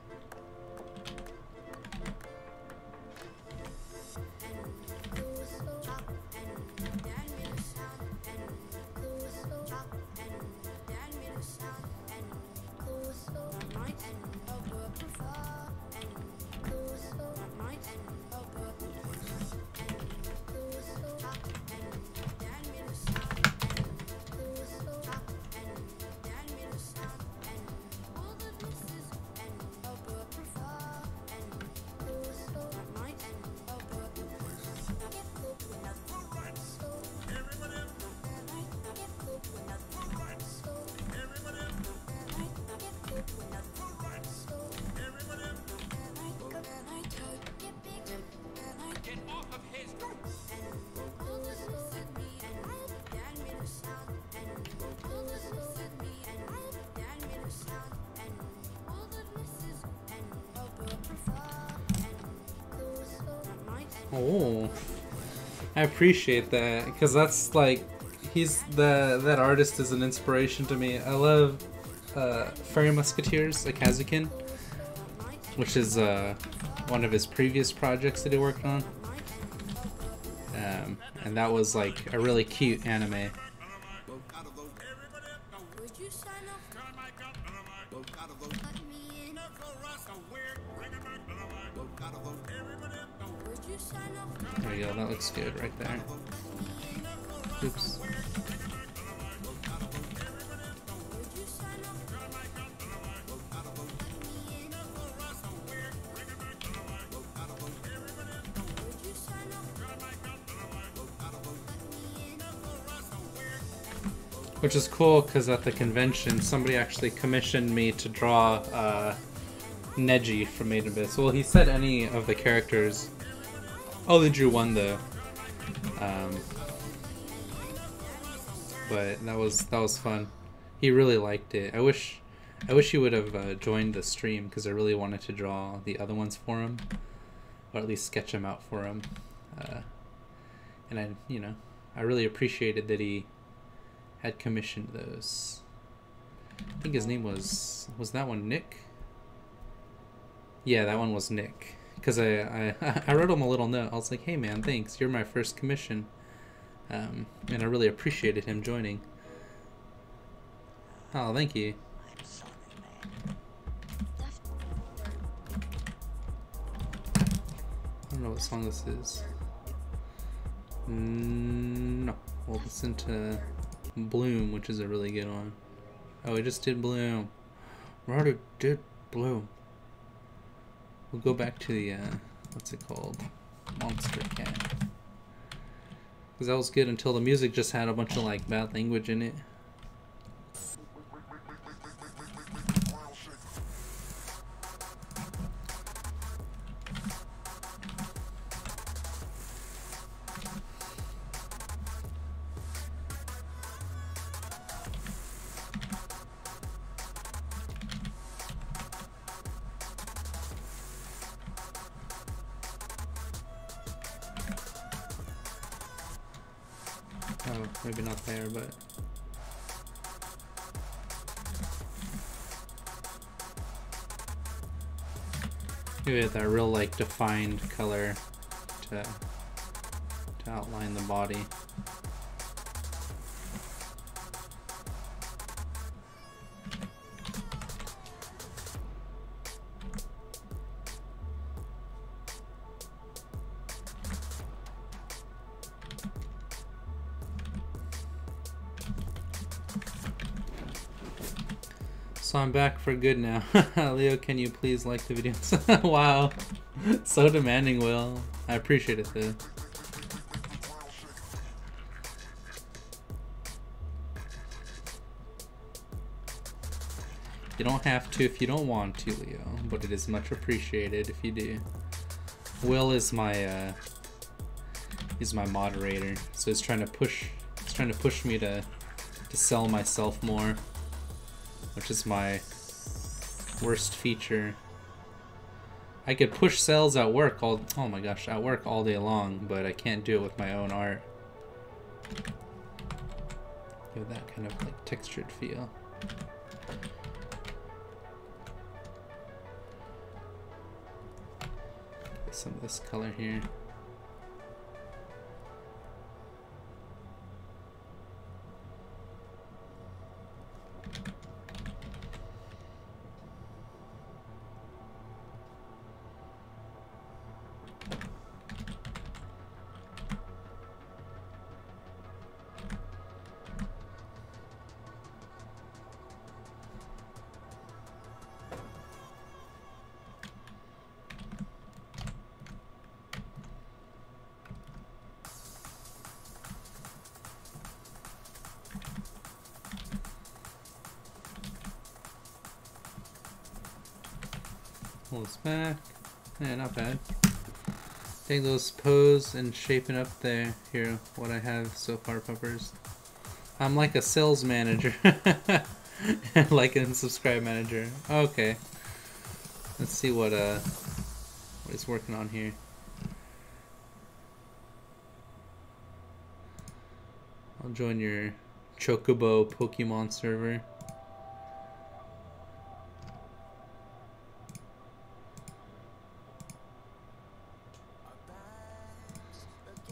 Oh, I appreciate that because that's like that artist is an inspiration to me. I love Fairy Musketeers, like Kazukin, which is one of his previous projects that he worked on, and that was like a really cute anime. There we go, that looks good right there. Oops. Which is cool because at the convention, somebody actually commissioned me to draw Neji from Made in Abyss. Well, he said any of the characters. Oh, they drew one though. But that was fun. He really liked it. I wish he would have joined the stream because I really wanted to draw the other ones for him, or at least sketch them out for him. And I really appreciated that he had commissioned those. I think his name was that one Nick? Yeah, that one was Nick. Because I wrote him a little note. I was like, hey man, thanks. You're my first commission. And I really appreciated him joining. Oh, thank you. I don't know what song this is. No. We'll listen to Bloom, which is a really good one. Oh, we just did Bloom. We already did Bloom. We'll go back to the, what's it called? Monster Cat. Because that was good until the music just had a bunch of, like, bad language in it. Oh, maybe not there, but... maybe with that real, like, defined color to outline the body. So I'm back for good now. Leo, can you please like the videos? Wow. So demanding, Will. I appreciate it though. You don't have to if you don't want to, Leo, but it is much appreciated if you do. Will is my moderator, so he's trying to push me to sell myself more, which is my worst feature. I could push sales at work all day long, but I can't do it with my own art. Give that kind of like textured feel. Get some of this color here. Pull this back. Yeah, not bad. Take those pose and shaping up there. Here, what I have so far, puppers. I'm like a sales manager. Like a subscribe manager. Okay. Let's see what he's working on here. I'll join your Chocobo Pokemon server.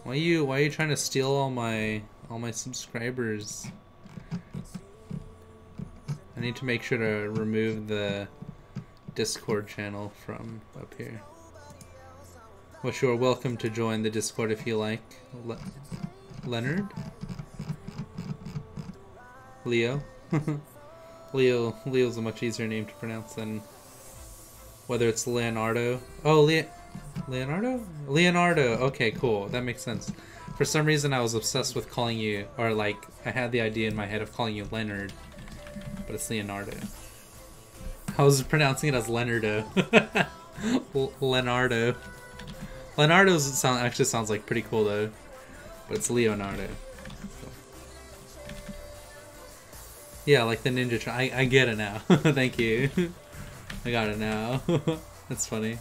Why are you trying to steal all my subscribers? I need to make sure to remove the Discord channel from up here. Well, sure, welcome to join the Discord if you like. Leonard? Leo? Leo's a much easier name to pronounce than whether it's Leonardo. Oh, Leonardo? Leonardo. Okay, cool. That makes sense. For some reason, I was obsessed with calling you, or like, I had the idea in my head of calling you Leonard, but it's Leonardo. I was pronouncing it as Leonardo. Leonardo. Leonardo actually sounds like pretty cool though, but it's Leonardo. So. Yeah, like the ninja. I get it now. Thank you. I got it now. That's funny.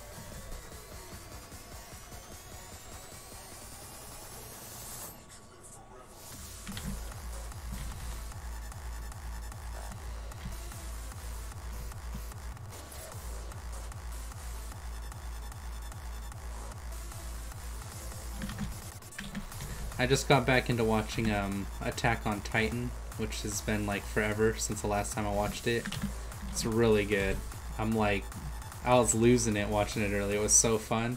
I just got back into watching Attack on Titan, which has been like forever since the last time I watched it. It's really good. I'm like, I was losing it watching it earlier. It was so fun.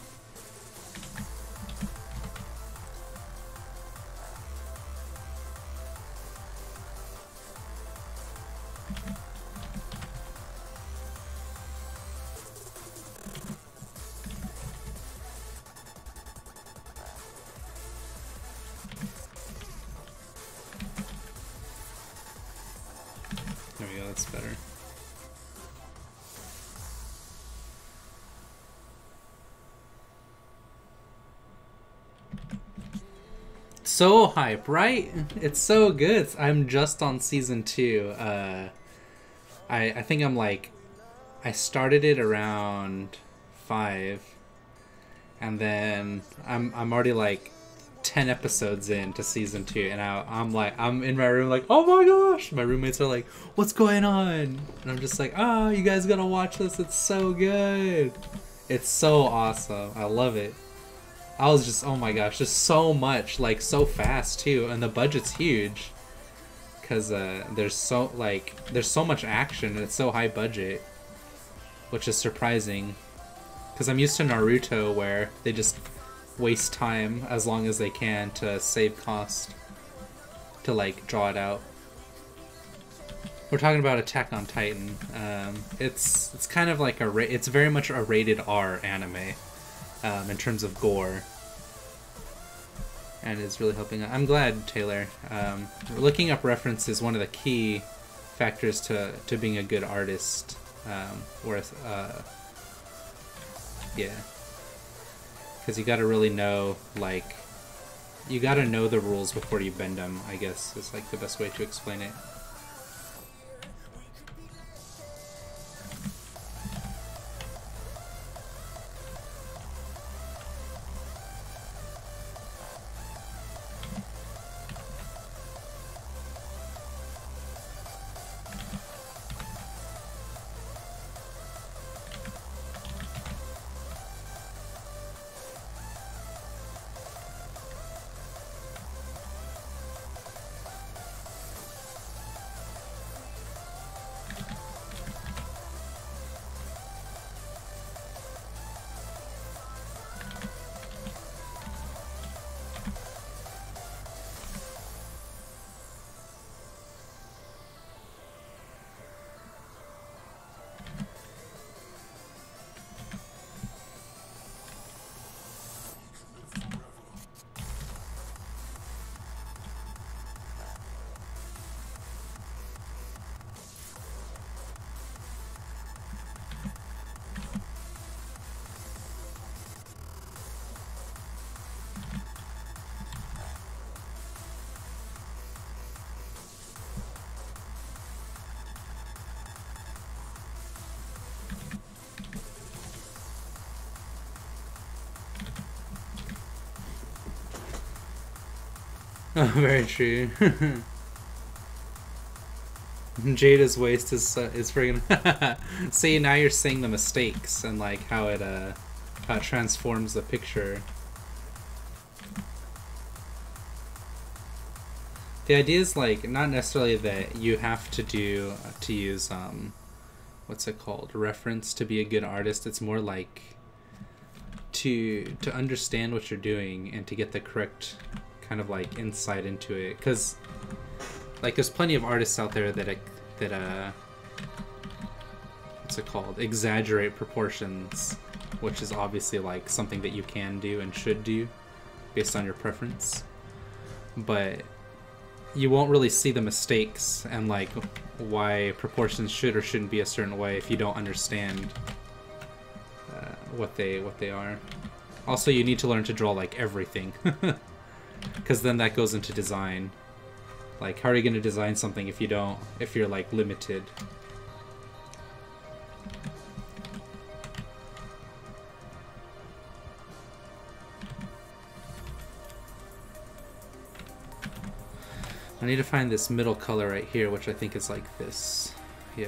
There we go, that's better. So hype, right? It's so good. I'm just on season 2. I think I'm like, I started it around 5, and then I'm already like 10 episodes into season 2, and I'm in my room like, oh my gosh! My roommates are like, what's going on? And I'm just like, oh, you guys gotta watch this. It's so good. It's so awesome. I love it. I was just, oh my gosh, just so much, like so fast too, and the budget's huge, because there's so much action and it's so high budget, which is surprising, because I'm used to Naruto where they just waste time as long as they can to save cost, to like draw it out. We're talking about Attack on Titan. It's kind of like it's very much a rated R anime. In terms of gore, and it's really helping. I'm glad, Taylor. Looking up references is one of the key factors to being a good artist. Yeah, because you got to really know, like, you got to know the rules before you bend them, I guess is like the best way to explain it. Oh, very true. Jada's waist is friggin' see, now you're seeing the mistakes and like how it transforms the picture. The idea is like not necessarily that you have to use what's it called, reference to be a good artist. It's more like to understand what you're doing and to get the correct kind of like insight into it, because like there's plenty of artists out there that what's it called, exaggerate proportions, which is obviously like something that you can do and should do based on your preference. but you won't really see the mistakes and like why proportions should or shouldn't be a certain way if you don't understand what they are. Also, you need to learn to draw like everything, because then that goes into design. Like, how are you going to design something if you're like limited? I need to find this middle color right here, which I think is like this. Yeah.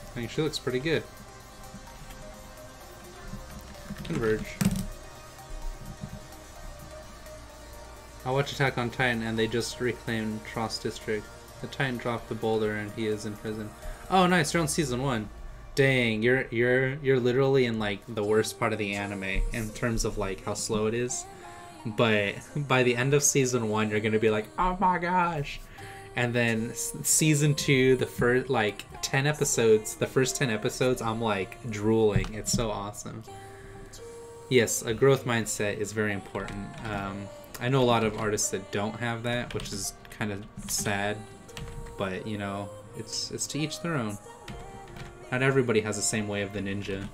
I think she looks pretty good. Converge. I watched Attack on Titan and they just reclaimed Trost District. The Titan dropped the boulder and he is in prison. Oh nice, you're on season 1. Dang, you're literally in like the worst part of the anime in terms of like how slow it is. But by the end of season 1 you're gonna be like, oh my gosh. And then season 2, the first like 10 episodes, the first 10 episodes, I'm like drooling. It's so awesome. Yes, a growth mindset is very important. I know a lot of artists that don't have that, which is kind of sad. But you know, it's to each their own. Not everybody has the same way of the ninja.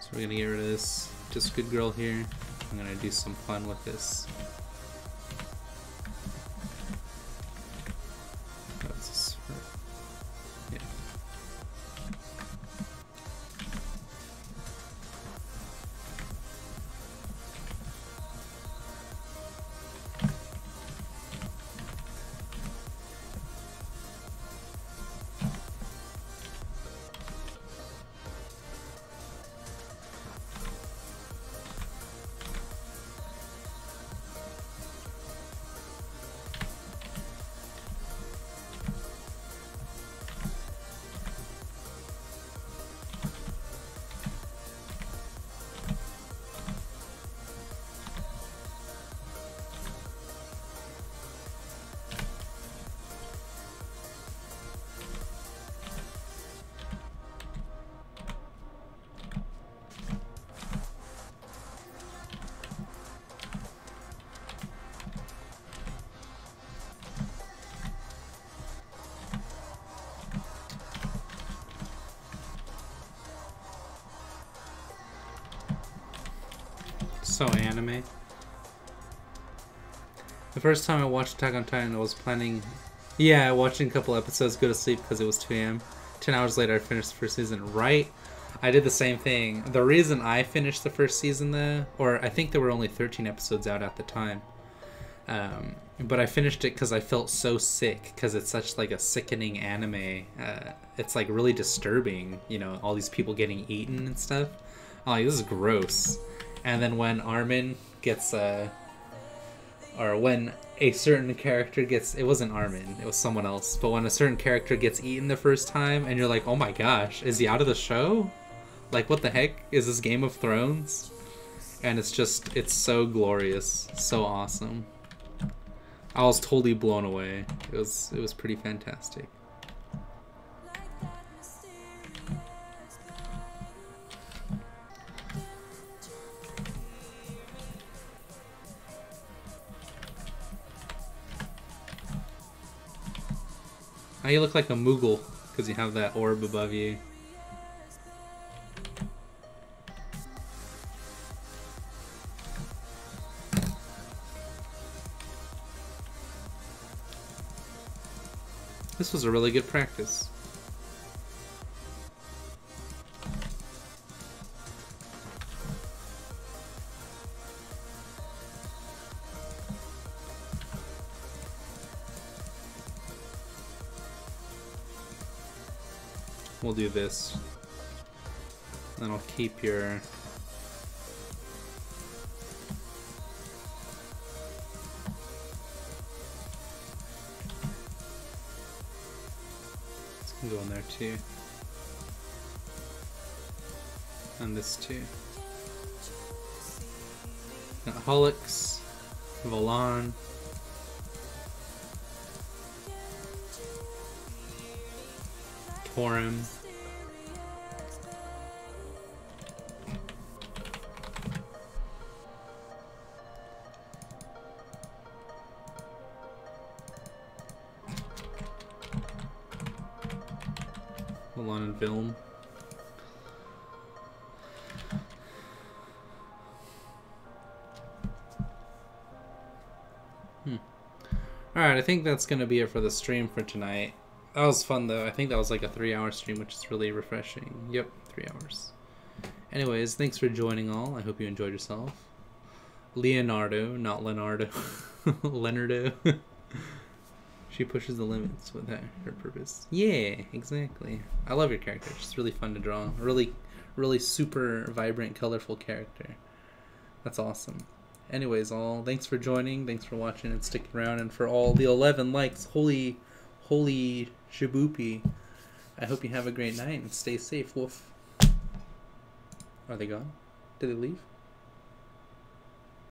So we're gonna get rid of this just good girl here. I'm gonna do some fun with this. Yeah. So anime. The first time I watched Attack on Titan, I was planning... Yeah, watching a couple episodes, go to sleep because it was 2 a.m. 10 hours later, I finished the first season. Right? I did the same thing. The reason I finished the first season, though, or I think there were only 13 episodes out at the time, but I finished it because I felt so sick, because it's such like a sickening anime. It's like really disturbing, you know, all these people getting eaten and stuff. I'm like, this is gross. And then when Armin gets, or when a certain character gets, it wasn't Armin, it was someone else, but when a certain character gets eaten the first time, and you're like, oh my gosh, is he out of the show? Like, what the heck? Is this Game of Thrones? And it's just, it's so glorious, so awesome. I was totally blown away. It was pretty fantastic. Now you look like a Moogle, because you have that orb above you. This was a really good practice. We'll do this. Then I'll keep your... This can go in there too. And this too. Got Holix, Valan, Torim, Valan and Vilm. Alright, I think that's going to be it for the stream for tonight. That was fun though. I think that was like a 3-hour stream, which is really refreshing. Yep, 3 hours. Anyways, thanks for joining all. I hope you enjoyed yourself. Leonardo, not Leonardo. Leonardo. She pushes the limits with her purpose. Yeah, exactly. I love your character. It's just really fun to draw. Really, really super vibrant, colorful character. That's awesome. Anyways, all, thanks for joining, thanks for watching and sticking around, and for all the 11 likes, holy shaboopy. I hope you have a great night and stay safe, woof. Are they gone? Did they leave?